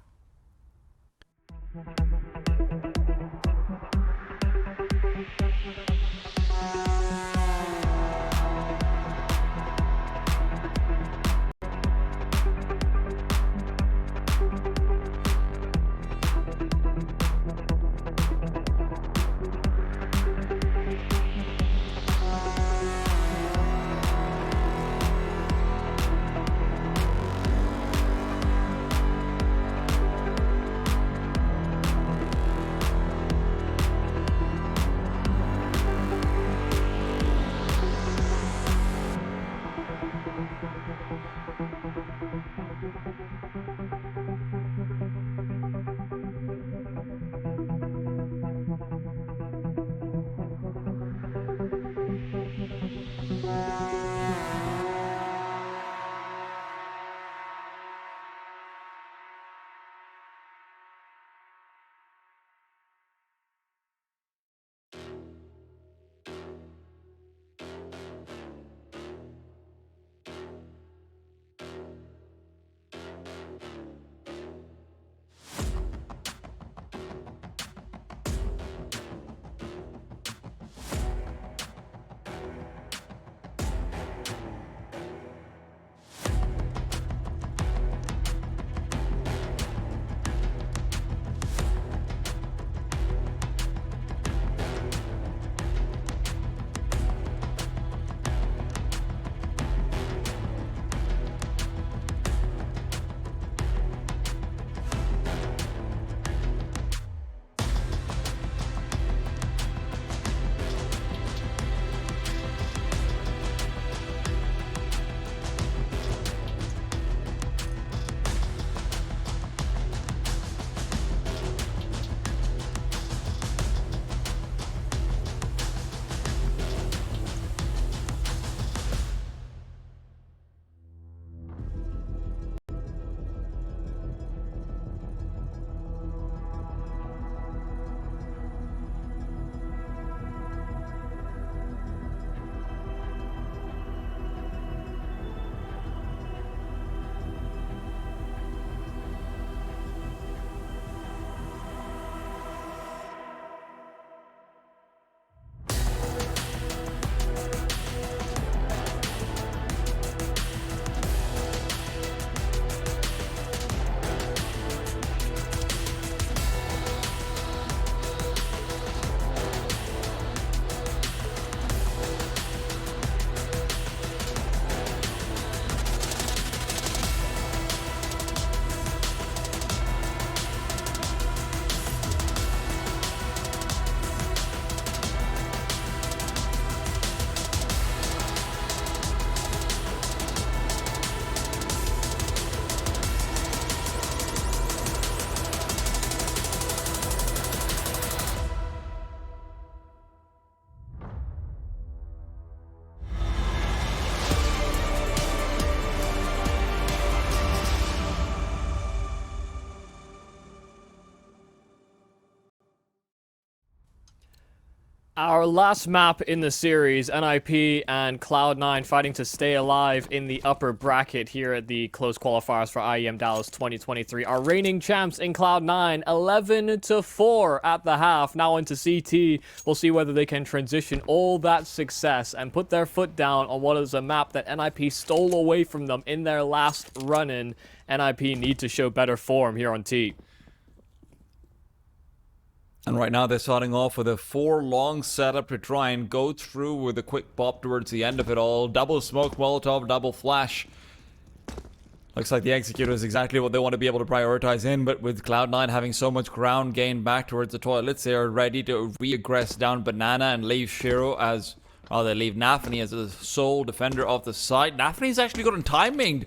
[SPEAKER 1] Our last map in the series, NiP and Cloud9 fighting to stay alive in the upper bracket here at the close qualifiers for IEM Dallas 2023. Our reigning champs in Cloud9, 11-4 at the half. Now into CT. We'll see whether they can transition all that success and put their foot down on what is a map that NiP stole away from them in their last run-in. NiP need to show better form here on T.
[SPEAKER 2] And right now they're starting off with a 4-long setup to try and go through with a quick pop towards the end of it all. Double smoke, Molotov, double flash. Looks like the executor is exactly what they want to be able to prioritize in, but with Cloud9 having so much ground gain back towards the toilets, they are ready to re-aggress down Banana and leave Shiro as, well, they leave nafany as the sole defender of the site. nafany's actually gotten timing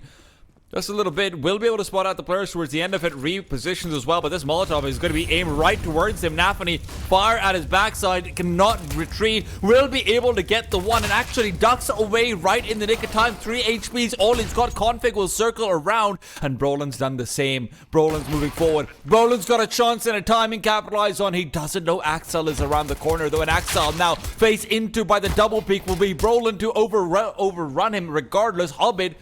[SPEAKER 2] Just a little bit. We'll be able to spot out the players towards the end of it. Repositions as well, but this Molotov is going to be aimed right towards him. nafany, fire at his backside, cannot retreat. Will be able to get the one and actually ducks away right in the nick of time. 3 HPs, all he's got. Config will circle around, and Brollan's done the same. Brollan's moving forward. Brollan's got a chance and a timing capitalized on. He doesn't know Axel is around the corner, though, and Axel now face into by the double peak will be Brollan to overrun him regardless. Hobbit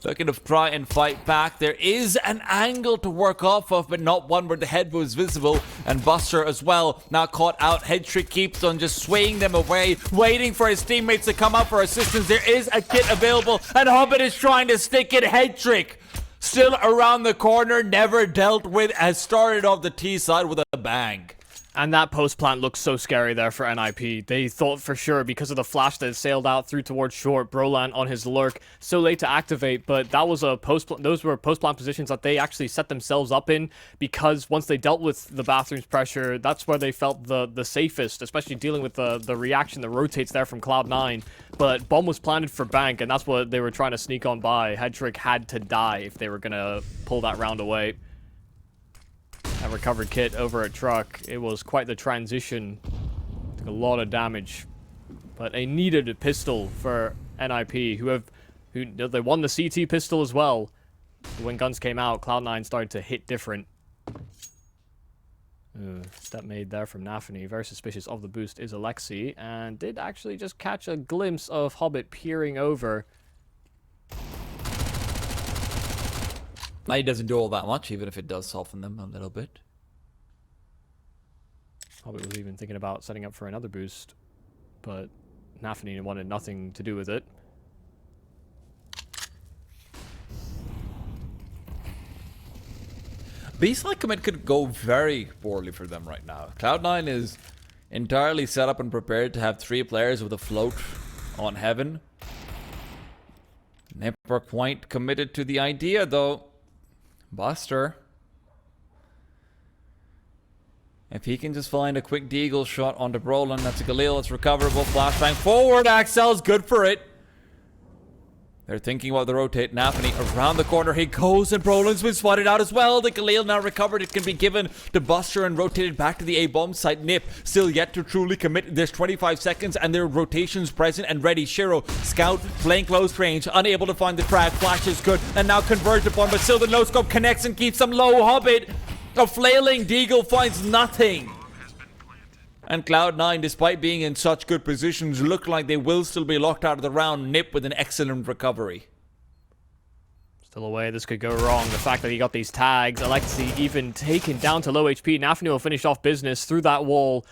[SPEAKER 2] looking to try and fight back. There is an angle to work off of, but not one where the head was visible. And Buster as well, now caught out. Headtrick keeps on just swaying them away, waiting for his teammates to come up for assistance. There is a kit available, and Hobbit is trying to stick it. Headtrick still around the corner, never dealt with, has started off the T side with a bang.
[SPEAKER 1] And that post plant looks so scary there for NiP. They thought for sure because of the flash that sailed out through towards short, Brollan on his lurk, so late to activate, but that was a those were post plant positions that they actually set themselves up in, because once they dealt with the bathroom's pressure, that's where they felt the safest, especially dealing with the reaction that rotates there from Cloud9. But bomb was planted for bank, and that's what they were trying to sneak on by. Headtrick had to die if they were gonna pull that round away. That recovered kit over at truck. It was quite the transition. Took a lot of damage, but a needed pistol for NiP, who they won the CT pistol as well. When guns came out, Cloud9 started to hit different. Step made there from nafany. Very suspicious of the boost is Alexi, and did actually just catch a glimpse of Hobbit peering over.
[SPEAKER 2] He doesn't do all that much, even if it does soften them a little bit.
[SPEAKER 1] Hobbit was even thinking about setting up for another boost, but nafany wanted nothing to do with it.
[SPEAKER 2] B-side commit could go very poorly for them right now. Cloud9 is entirely set up and prepared to have 3 players with a float on heaven. NiP are quite committed to the idea, though. Buster, if he can just find a quick deagle shot onto Brollan, that's a Galil, it's recoverable. Flashbang forward, Axel's good for it. They're thinking about the rotate. nafany around the corner, he goes, and Brollan's been spotted out as well. The Galil now recovered, it can be given to Buster and rotated back to the A-bomb site. NiP still yet to truly commit. There's 25 seconds and their rotations present and ready. Shiro, scout, playing close range, unable to find the track. Flash is good, and now converged upon, but still the no-scope connects and keeps them low. Hobbit, a flailing deagle finds nothing. And Cloud9, despite being in such good positions, look like they will still be locked out of the round. NiP with an excellent recovery.
[SPEAKER 1] Still away, this could go wrong. The fact that he got these tags, Alexi even taken down to low HP. nafany will finish off business through that wall.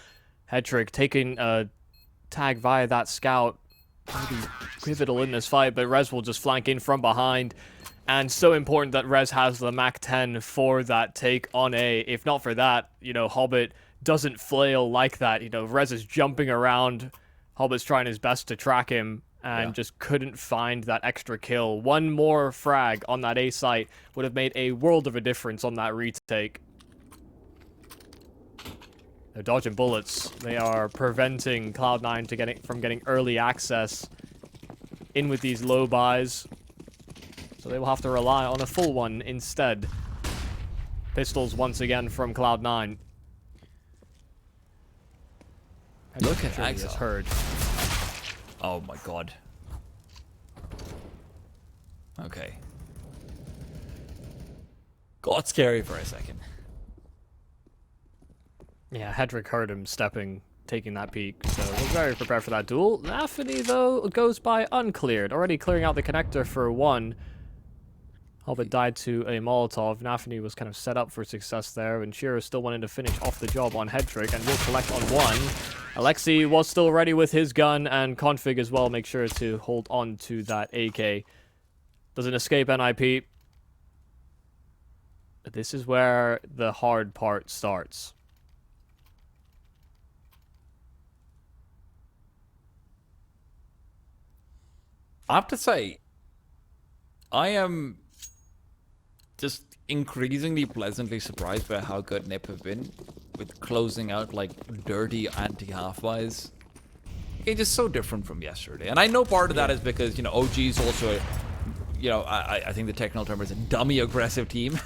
[SPEAKER 1] Headtrick taking a tag via that scout. Maybe pivotal in this fight, but Rez will just flank in from behind. And so important that Rez has the Mac 10 for that take on A. If not for that, you know, Hobbit doesn't flail like that. You know, Rez is jumping around. Hobbit's trying his best to track him and just couldn't find that extra kill. One more frag on that A site would have made a world of a difference on that retake. They're dodging bullets. They are preventing Cloud9 from getting early access in with these low buys. So they will have to rely on a full one instead. Pistols once again from Cloud9.
[SPEAKER 2] Look at Axel.
[SPEAKER 1] Heard.
[SPEAKER 2] Oh my god. Okay. Got scary for a second.
[SPEAKER 1] Yeah, Headtrick heard him stepping, taking that peek, so we're very prepared for that duel. nafany, though, goes by uncleared, already clearing out the connector for one. Hobbit died to a Molotov. nafany was kind of set up for success there, and Shiro still wanted to finish off the job on Headtrick, and will collect on one. Alexi was still ready with his gun, and Config as well. Make sure to hold on to that AK. Doesn't escape NiP. This is where the hard part starts.
[SPEAKER 2] I have to say, I am just increasingly pleasantly surprised by how good NiP have been with closing out like dirty anti-half-buys. It's just so different from yesterday. And I know part of that is because, you know, OG's also you know, I think the technical term is a dummy aggressive team.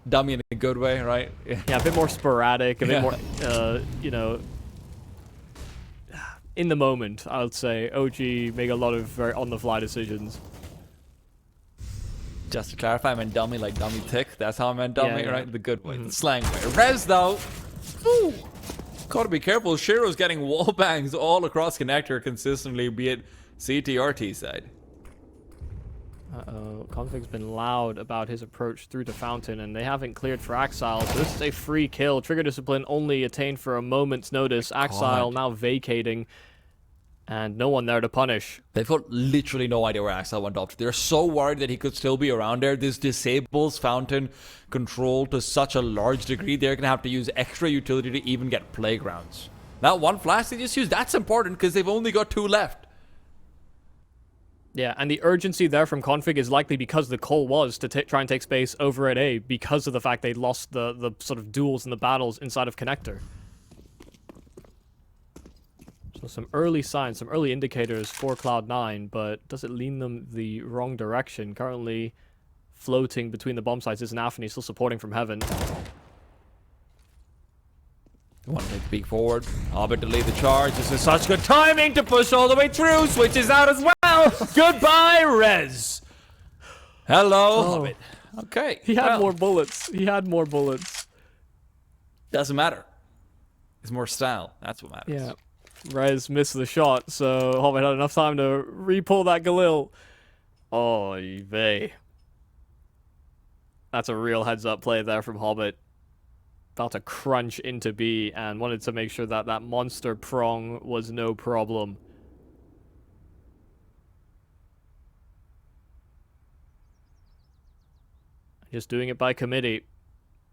[SPEAKER 2] Dummy in a good way, right?
[SPEAKER 1] Yeah, a bit more sporadic, a bit more, you know, in the moment, I would say. OG make a lot of very on-the-fly decisions.
[SPEAKER 2] Just to clarify, I meant dummy like dummy tick. That's how I meant dummy,
[SPEAKER 1] Yeah.
[SPEAKER 2] right? The good way, the slang way. Rez, though, ooh, gotta be careful. Shiro's getting wall bangs all across connector consistently, be it CT or T side.
[SPEAKER 1] Uh-oh, Config's been loud about his approach through the fountain, and they haven't cleared for Axile, so this is a free kill. Trigger discipline only attained for a moment's notice. Axile now vacating, and no one there to punish.
[SPEAKER 2] They've got literally no idea where Axel went off. They're so worried that he could still be around there. This disables fountain control to such a large degree. They're going to have to use extra utility to even get playgrounds. Now, one flash they just used, that's important because they've only got 2 left.
[SPEAKER 1] Yeah, and the urgency there from Config is likely because the call was to try and take space over at A because of the fact they lost the sort of duels and the battles inside of connector. So some early signs, some early indicators for Cloud9, but does it lean them the wrong direction? Currently floating between the bomb sites is nafany, still supporting from heaven.
[SPEAKER 2] Want to take the peek forward. Hobbit to lead the charge. This is such good timing to push all the way through. Switches out as well. Goodbye, Rez. Hello, Hobbit. Okay.
[SPEAKER 1] He had more bullets. He had more bullets.
[SPEAKER 2] Doesn't matter. It's more style. That's what matters.
[SPEAKER 1] Yeah. Rez missed the shot, so Hobbit had enough time to re-pull that Galil. Oh, vey. That's a real heads-up play there from Hobbit. About to crunch into B and wanted to make sure that that monster prong was no problem. Just doing it by committee.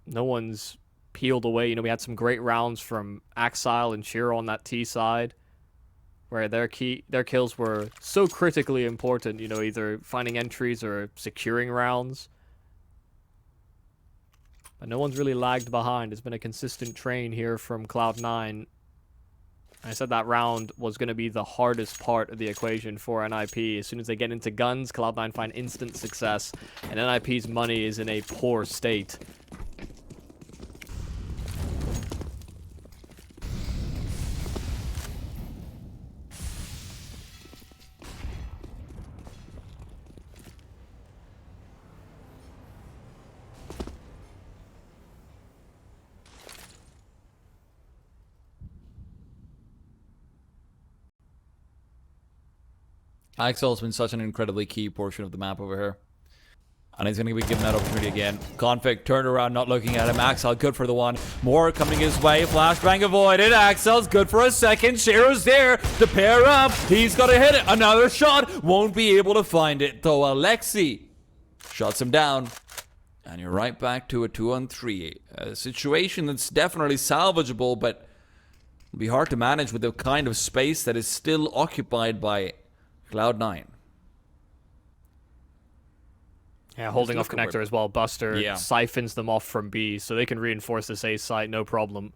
[SPEAKER 1] No one's peeled away. You know, we had some great rounds from Axile and Shiro on that T side, where their kills were so critically important, you know, either finding entries or securing rounds. But no one's really lagged behind. It's been a consistent train here from Cloud9. I said that round was going to be the hardest part of the equation for NiP. As soon as they get into guns, Cloud9 find instant success, and NiP's money is in a poor state.
[SPEAKER 2] Axel's been such an incredibly key portion of the map over here. And he's going to be given that opportunity again. Config turned around, not looking at him. Axel, good for the one. More coming his way. Flashbang avoided. Axel's good for a second. Shiro's there to pair up. He's got to hit it. Another shot. Won't be able to find it, though. Alexi shuts him down. And you're right back to a 2-on-3. A situation that's definitely salvageable, but it'll be hard to manage with the kind of space that is still occupied by Cloud9.
[SPEAKER 1] Yeah, holding off connector as well. Buster
[SPEAKER 2] Yeah.
[SPEAKER 1] siphons them off from B, so they can reinforce this A site, no problem.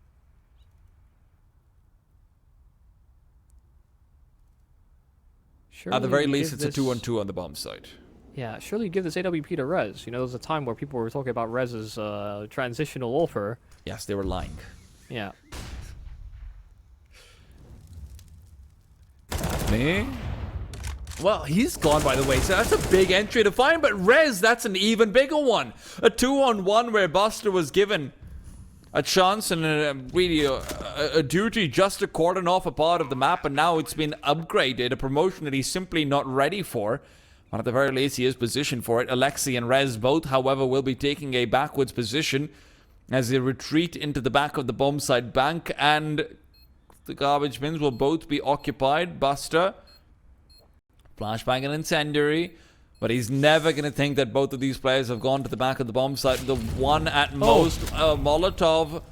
[SPEAKER 1] Surely
[SPEAKER 2] At the very
[SPEAKER 1] you
[SPEAKER 2] least,
[SPEAKER 1] give
[SPEAKER 2] it's a
[SPEAKER 1] this-
[SPEAKER 2] 2-on-2 on the bomb site.
[SPEAKER 1] Yeah, surely you give this AWP to Rez. You know, there was a time where people were talking about Rez as transitional AWPer.
[SPEAKER 2] Yes, they were lying.
[SPEAKER 1] Yeah.
[SPEAKER 2] Me? Well, he's gone, by the way, so that's a big entry to find, but Rez, that's an even bigger one. A 2-on-1 where Buster was given a chance and a duty just to cordon off a part of the map, and now it's been upgraded, a promotion that he's simply not ready for. But at the very least, he is positioned for it. Alexi and Rez both, however, will be taking a backwards position as they retreat into the back of the bomb site bank, and the garbage bins will both be occupied. Buster, flashbang and incendiary, but he's never going to think that both of these players have gone to the back of the bomb site. The one at most, Molotov,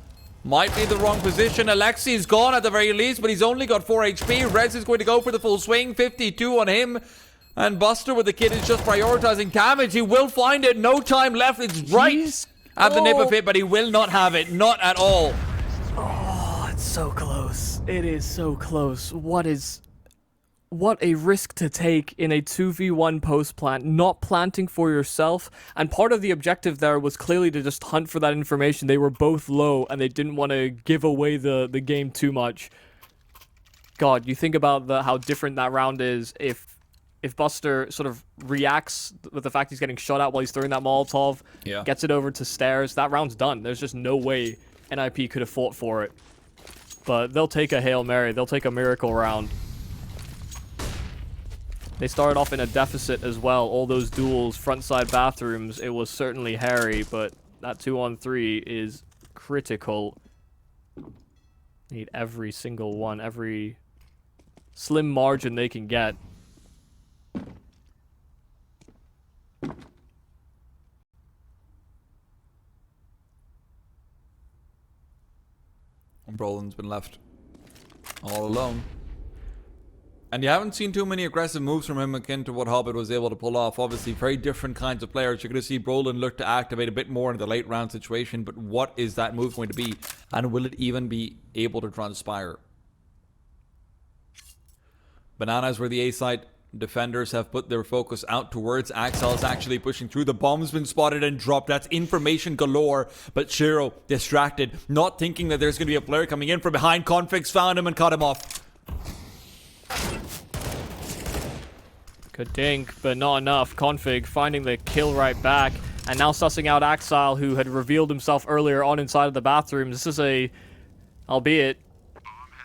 [SPEAKER 2] might be the wrong position. Alexi's gone at the very least, but he's only got 4 HP. Rez is going to go for the full swing, 52 on him. And Buster with the kid is just prioritizing damage. He will find it. No time left. It's right at the nip of it, but he will not have it. Not at all.
[SPEAKER 1] Oh, it's so close. It is so close. What is... what a risk to take in a 2v1 post plant, not planting for yourself. And part of the objective there was clearly to just hunt for that information. They were both low and they didn't want to give away the game too much. God, you think about how different that round is if Buster sort of reacts with the fact he's getting shot at while he's throwing that Molotov, gets it over to stairs, that round's done. There's just no way NiP could have fought for it. But they'll take a Hail Mary. They'll take a miracle round. They started off in a deficit as well. All those duels, frontside bathrooms, it was certainly hairy, but that 2-on-3 is critical. Need every single one, every slim margin they can get.
[SPEAKER 2] And Brollan's been left all alone. And you haven't seen too many aggressive moves from him akin to what Hobbit was able to pull off. Obviously, very different kinds of players. You're going to see Brollan look to activate a bit more in the late round situation. But what is that move going to be? And will it even be able to transpire? Bananas where the A-side defenders have put their focus out towards. Axel's actually pushing through. The bomb's been spotted and dropped. That's information galore. But Shiro distracted, not thinking that there's going to be a player coming in from behind. Config's found him and cut him off.
[SPEAKER 1] Good dink, but not enough. Config finding the kill right back, and now sussing out Axile, who had revealed himself earlier on inside of the bathroom. This is albeit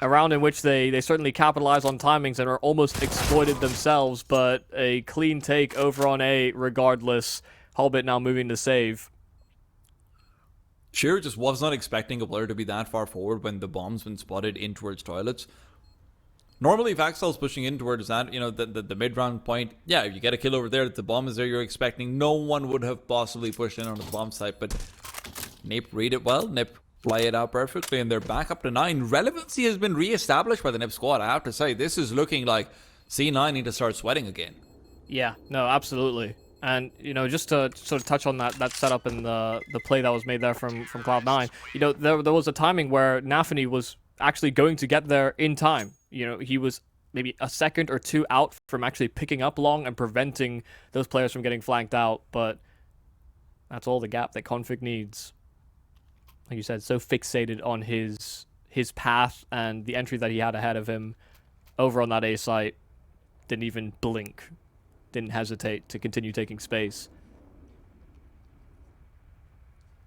[SPEAKER 1] a round in which they certainly capitalize on timings and are almost exploited themselves, but a clean take over on A regardless. Hobbit now moving to save.
[SPEAKER 2] Shiro just was not expecting a player to be that far forward when the bomb's been spotted in towards toilets. Normally, if Axel's pushing in towards that, you know, the mid-round point, yeah, if you get a kill over there, the bomb is there, you're expecting. No one would have possibly pushed in on the bomb site, but NiP read it well. NiP play it out perfectly, and they're back up to 9. Relevancy has been re-established by the NiP squad, I have to say. This is looking like C9 need to start sweating again.
[SPEAKER 1] Yeah, no, absolutely. And, you know, just to sort of touch on that setup and the play that was made there from Cloud9, you know, there was a timing where nafany was actually going to get there in time. You know, he was maybe a second or two out from actually picking up long and preventing those players from getting flanked out, but that's all the gap that Config needs. Like you said, so fixated on his path and the entry that he had ahead of him over on that A site, didn't even blink, didn't hesitate to continue taking space.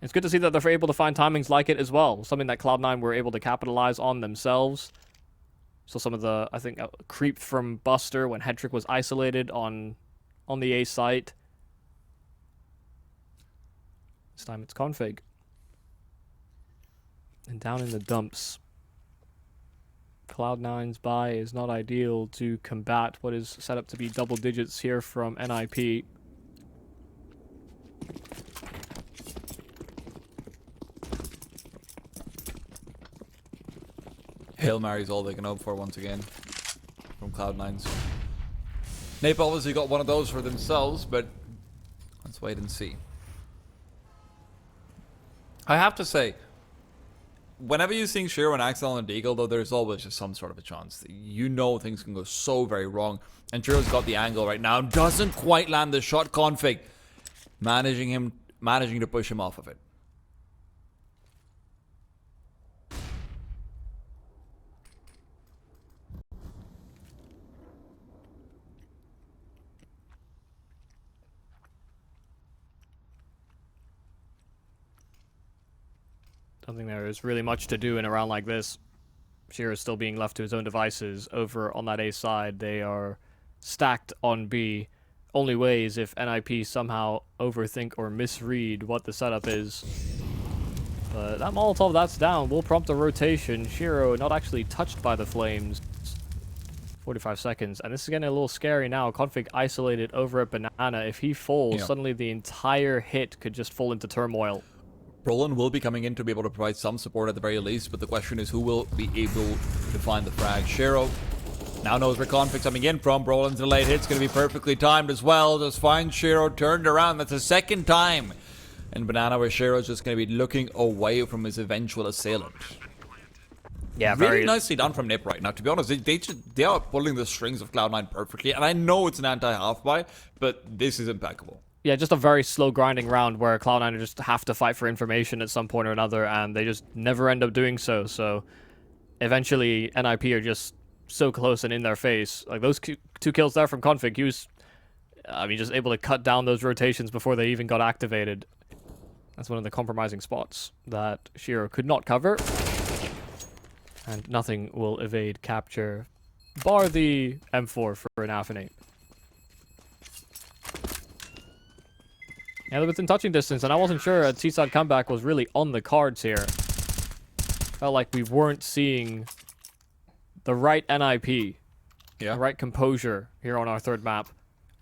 [SPEAKER 1] It's good to see that they're able to find timings like it as well, something that Cloud9 were able to capitalize on themselves. So some of the, I think, creep from Buster when Hetrick was isolated on the A site. This time it's Config. And down in the dumps. Cloud9's buy is not ideal to combat what is set up to be double digits here from NiP.
[SPEAKER 2] Hail Mary's all they can hope for once again from Cloud9's. NiP obviously got one of those for themselves, but let's wait and see. I have to say, whenever you see Shiro and Axel and Deagle, though, there's always just some sort of a chance. You know things can go so very wrong. And Shiro's got the angle right now and doesn't quite land the shot. Config managing to push him off of it.
[SPEAKER 1] Don't think there is really much to do in a round like this. Shiro is still being left to his own devices over on that A side. They are stacked on B. Only way is if NiP somehow overthink or misread what the setup is. But that Molotov that's down will prompt a rotation. Shiro not actually touched by the flames. 45 seconds, and this is getting a little scary now. Config isolated over at Banana. If he falls, suddenly the entire hit could just fall into turmoil.
[SPEAKER 2] Brollan will be coming in to be able to provide some support at the very least, but the question is who will be able to find the frag. Shiro now knows where Config's coming in from. Brollan's delayed hit's going to be perfectly timed as well. Just finds Shiro turned around. That's the second time. And Banana where Shiro's just going to be looking away from his eventual assailant.
[SPEAKER 1] Yeah,
[SPEAKER 2] really
[SPEAKER 1] very
[SPEAKER 2] nicely done from NiP right now. To be honest, they are pulling the strings of Cloud9 perfectly. And I know it's an anti-half buy, but this is impeccable.
[SPEAKER 1] Yeah, just a very slow grinding round where Cloud9 just have to fight for information at some point or another, and they just never end up doing so. So eventually, NiP are just so close and in their face. Like those 2 kills there from Config, he was, I mean, just able to cut down those rotations before they even got activated. That's one of the compromising spots that Shiro could not cover. And nothing will evade capture, bar the M4 for nafany. Yeah, they're within touching distance, and I wasn't sure a T-side comeback was really on the cards here. Felt like we weren't seeing the right NiP, the right composure here on our third map.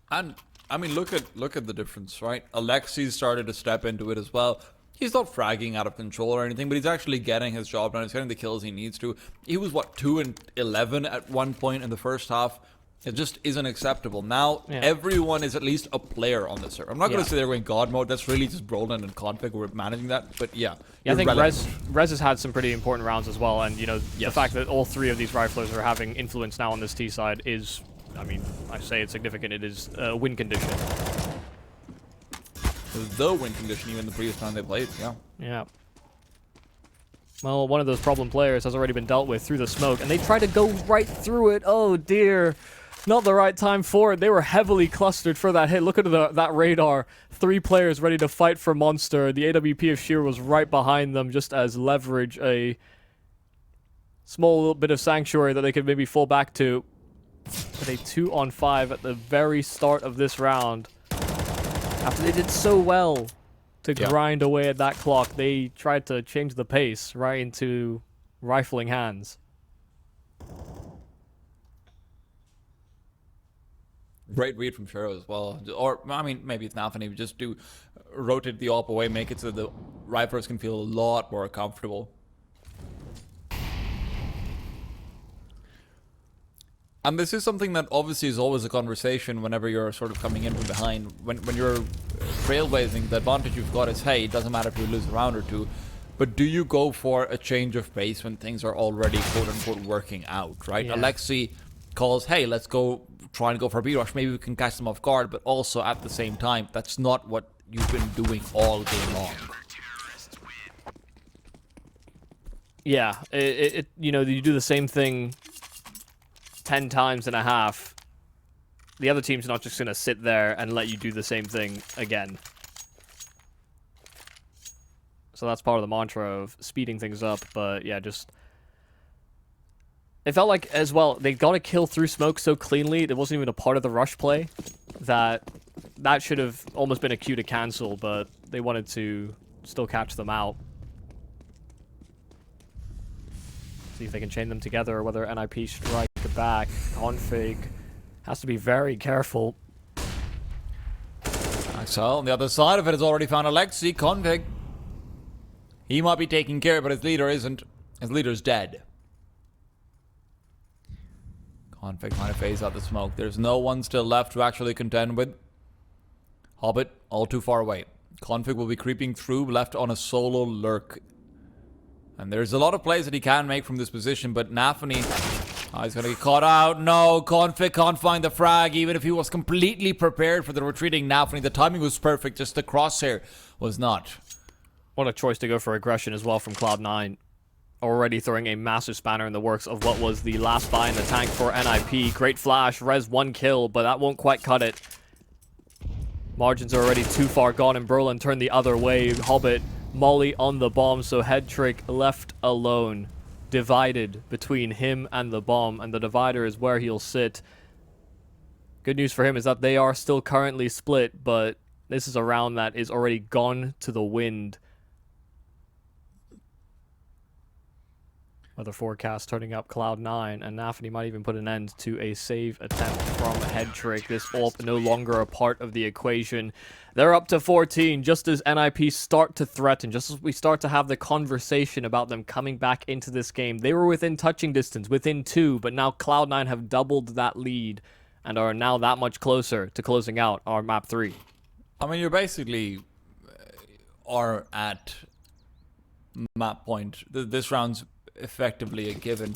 [SPEAKER 2] And I mean, look at the difference, right? Alexis started to step into it as well. He's not fragging out of control or anything, but he's actually getting his job done. He's getting the kills he needs to. He was, what, 2 and 11 at one point in the first half. It just isn't acceptable. Now, everyone is at least a player on this server. I'm not going to say they're going God mode. That's really just Brollan and Config who are managing that. But yeah,
[SPEAKER 1] I think Rez has had some pretty important rounds as well. And, you know, the fact that all 3 of these riflers are having influence now on this T side is, I mean, I say it's significant. It is a win condition.
[SPEAKER 2] The win condition even the previous time they played,
[SPEAKER 1] Yeah. Well, one of those problem players has already been dealt with through the smoke, and they try to go right through it. Oh, dear. Not the right time for it. They were heavily clustered for that hit. Look at that radar. 3 players ready to fight for Monster. The AWP of Sheer was right behind them just as leverage, a small little bit of sanctuary that they could maybe fall back to. But a 2-on-5 at the very start of this round. After they did so well to grind away at that clock, they tried to change the pace right into rifling hands.
[SPEAKER 2] Great read from Shiro as well. Or, I mean, maybe it's nafany, but just do rotate the AWP away, make it so the riflers can feel a lot more comfortable. And this is something that obviously is always a conversation whenever you're sort of coming in from behind. When you're trailblazing, the advantage you've got is, hey, it doesn't matter if you lose a round or 2, but do you go for a change of pace when things are already quote-unquote working out, right?
[SPEAKER 1] Yeah.
[SPEAKER 2] Alexi calls, hey, let's go try and go for a B-rush. Maybe we can catch them off guard, but also at the same time, that's not what you've been doing all game long.
[SPEAKER 1] Yeah, you know, you do the same thing 10 times and a half. The other team's not just going to sit there and let you do the same thing again. So that's part of the mantra of speeding things up, but yeah, just... It felt like, as well, they got a kill through smoke so cleanly, it wasn't even a part of the rush play, that should have almost been a cue to cancel, but they wanted to still catch them out. See if they can chain them together, or whether NiP strike back. Config has to be very careful.
[SPEAKER 2] So, on the other side of it has already found Alexi. Config. He might be taking care, but his leader isn't. His leader's dead. Config trying to phase out the smoke. There's no one still left to actually contend with. Hobbit, all too far away. Config will be creeping through, left on a solo lurk. And there's a lot of plays that he can make from this position, but nafany... he's going to get caught out. No, Config can't find the frag, even if he was completely prepared for the retreating nafany. The timing was perfect, just the crosshair was not.
[SPEAKER 1] What a choice to go for aggression as well from Cloud9. Already throwing a massive spanner in the works of what was the last buy in the tank for NiP. Great flash, res 1 kill, but that won't quite cut it. Margins are already too far gone, and Brollan turned the other way. Hobbit, molly on the bomb, so Head Trick left alone. Divided between him and the bomb, and the divider is where he'll sit. Good news for him is that they are still currently split, but this is a round that is already gone to the wind. Weather forecast turning up Cloud9, and nafany might even put an end to a save attempt from Head Trick. This AWP no longer a part of the equation. They're up to 14, just as NiP start to threaten, just as we start to have the conversation about them coming back into this game. They were within touching distance, within 2, but now Cloud9 have doubled that lead and are now that much closer to closing out our map 3.
[SPEAKER 2] I mean, you're basically are at map point. This round's effectively a given.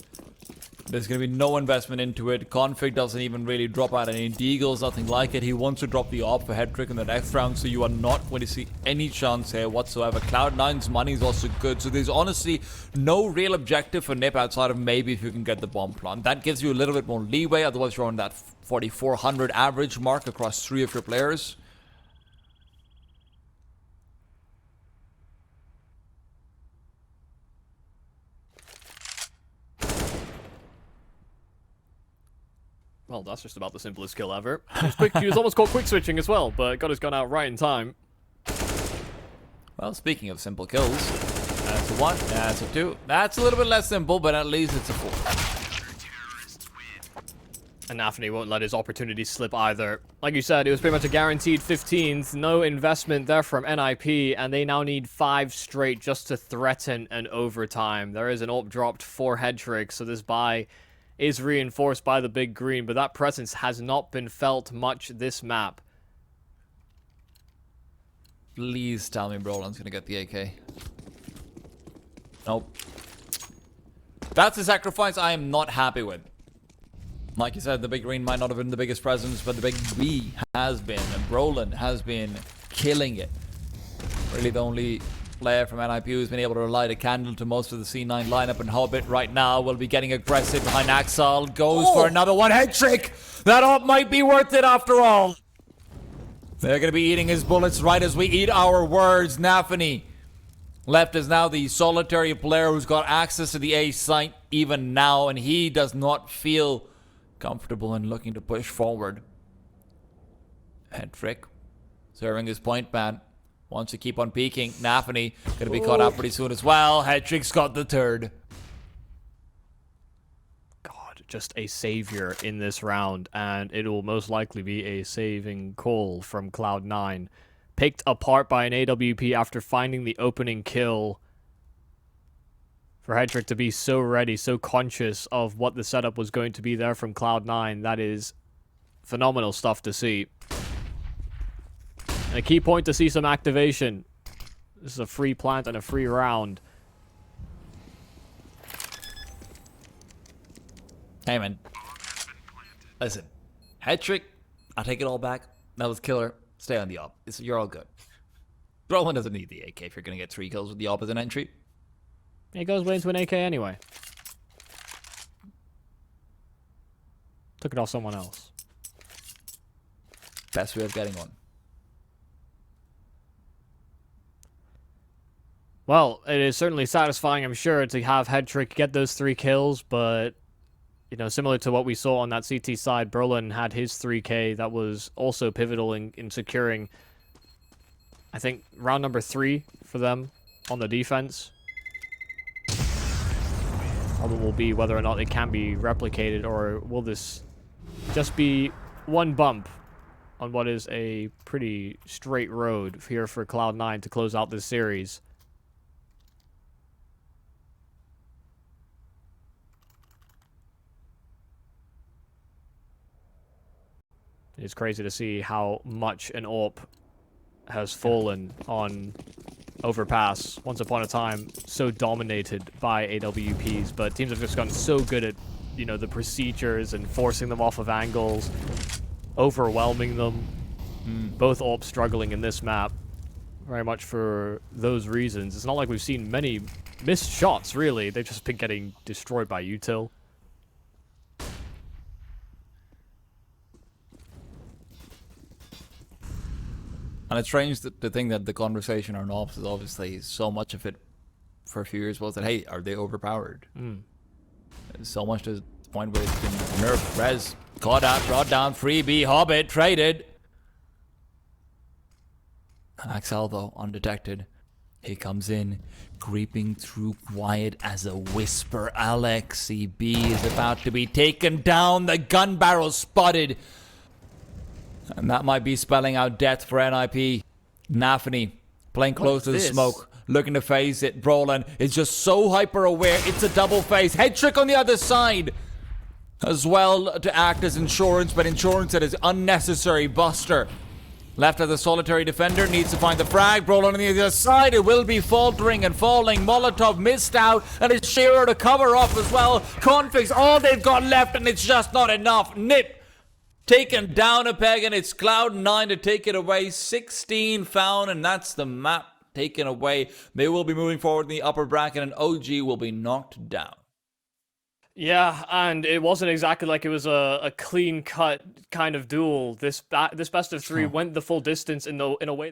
[SPEAKER 2] There's going to be no investment into it. Config doesn't even really drop out any deagles, nothing like it. He wants to drop the op for Headtrick in the next round, so you are not going to see any chance here whatsoever. Cloud9's money is also good, so there's honestly no real objective for NiP outside of maybe if you can get the bomb plant. That gives you a little bit more leeway, otherwise you're on that 4,400 average mark across 3 of your players.
[SPEAKER 1] Well, that's just about the simplest kill ever. He was almost caught quick switching as well, but got his gun out right in time.
[SPEAKER 2] Well, speaking of simple kills, that's a 1, that's a 2. That's a little bit less simple, but at least it's a 4.
[SPEAKER 1] And nafany won't let his opportunity slip either. Like you said, it was pretty much a guaranteed 15th. No investment there from NiP, and they now need 5 straight just to threaten an overtime. There is an AWP dropped for Headtrick, so this buy is reinforced by the big green, but that presence has not been felt much this map.
[SPEAKER 2] Please tell me Brollan's gonna get the AK. Nope. That's a sacrifice I am not happy with. Like you said, the big green might not have been the biggest presence, but the big B has been, and Brollan has been killing it. Really the only player from NiP who's been able to light a candle to most of the C9 lineup, and Hobbit right now will be getting aggressive behind Axel. Goes for another one. Headtrick! That op might be worth it after all. They're going to be eating his bullets right as we eat our words. nafany left is now the solitary player who's got access to the A site even now, and he does not feel comfortable in looking to push forward. Headtrick serving his point man. Wants to keep on peeking. nafany gonna be caught up pretty soon as well. Headtrick's got the 3rd.
[SPEAKER 1] God, just a savior in this round, and it will most likely be a saving call from Cloud9. Picked apart by an AWP after finding the opening kill. For Headtrick to be so ready, so conscious of what the setup was going to be there from Cloud9, that is phenomenal stuff to see. And a key point to see some activation. This is a free plant and a free round.
[SPEAKER 2] Hey, man. Listen. Headtrick, I'll take it all back. That was killer. Stay on the op. You're all good. Brollan doesn't need the AK if you're going to get 3 kills with the op as an entry.
[SPEAKER 1] It goes way into an AK anyway. Took it off someone else.
[SPEAKER 2] Best way of getting one.
[SPEAKER 1] Well, it is certainly satisfying, I'm sure, to have Headtrick get those 3 kills, but, you know, similar to what we saw on that CT side, Brollan had his 3K. That was also pivotal in securing, I think, round number 3 for them on the defense. Problem will be whether or not it can be replicated, or will this just be one bump on what is a pretty straight road here for Cloud9 to close out this series. It's crazy to see how much an AWP has fallen on Overpass. Once upon a time, so dominated by AWPs, but teams have just gotten so good at, you know, the procedures and forcing them off of angles, overwhelming them. Both AWPs struggling in this map, very much for those reasons. It's not like we've seen many missed shots, really. They've just been getting destroyed by util.
[SPEAKER 2] And it's strange to think that the conversation on ops is obviously so much of it for a few years was that, hey, are they overpowered? So much to the point where it's been nerfed, res, caught out, brought down, freebie, Hobbit, traded. Axel, though, undetected. He comes in, creeping through quiet as a whisper. Alex, EB is about to be taken down. The gun barrel spotted. And that might be spelling out death for NiP. nafany playing close to the smoke, looking to phase it. Brollan is just so hyper aware. It's a double phase. Headtrick on the other side as well to act as insurance, but insurance that is unnecessary. Buster Left as a solitary defender, needs to find the frag. Brollan on the other side, it will be faltering and falling. Molotov missed out, and it's Shearer to cover up as well. Configs, all they've got left, and it's just not enough. NiP taken down a peg, and it's Cloud9 to take it away. 16 found, and that's the map taken away. They will be moving forward in the upper bracket, and OG will be knocked down.
[SPEAKER 1] Yeah, and it wasn't exactly like it was a clean-cut kind of duel. This best of three went the full distance in a way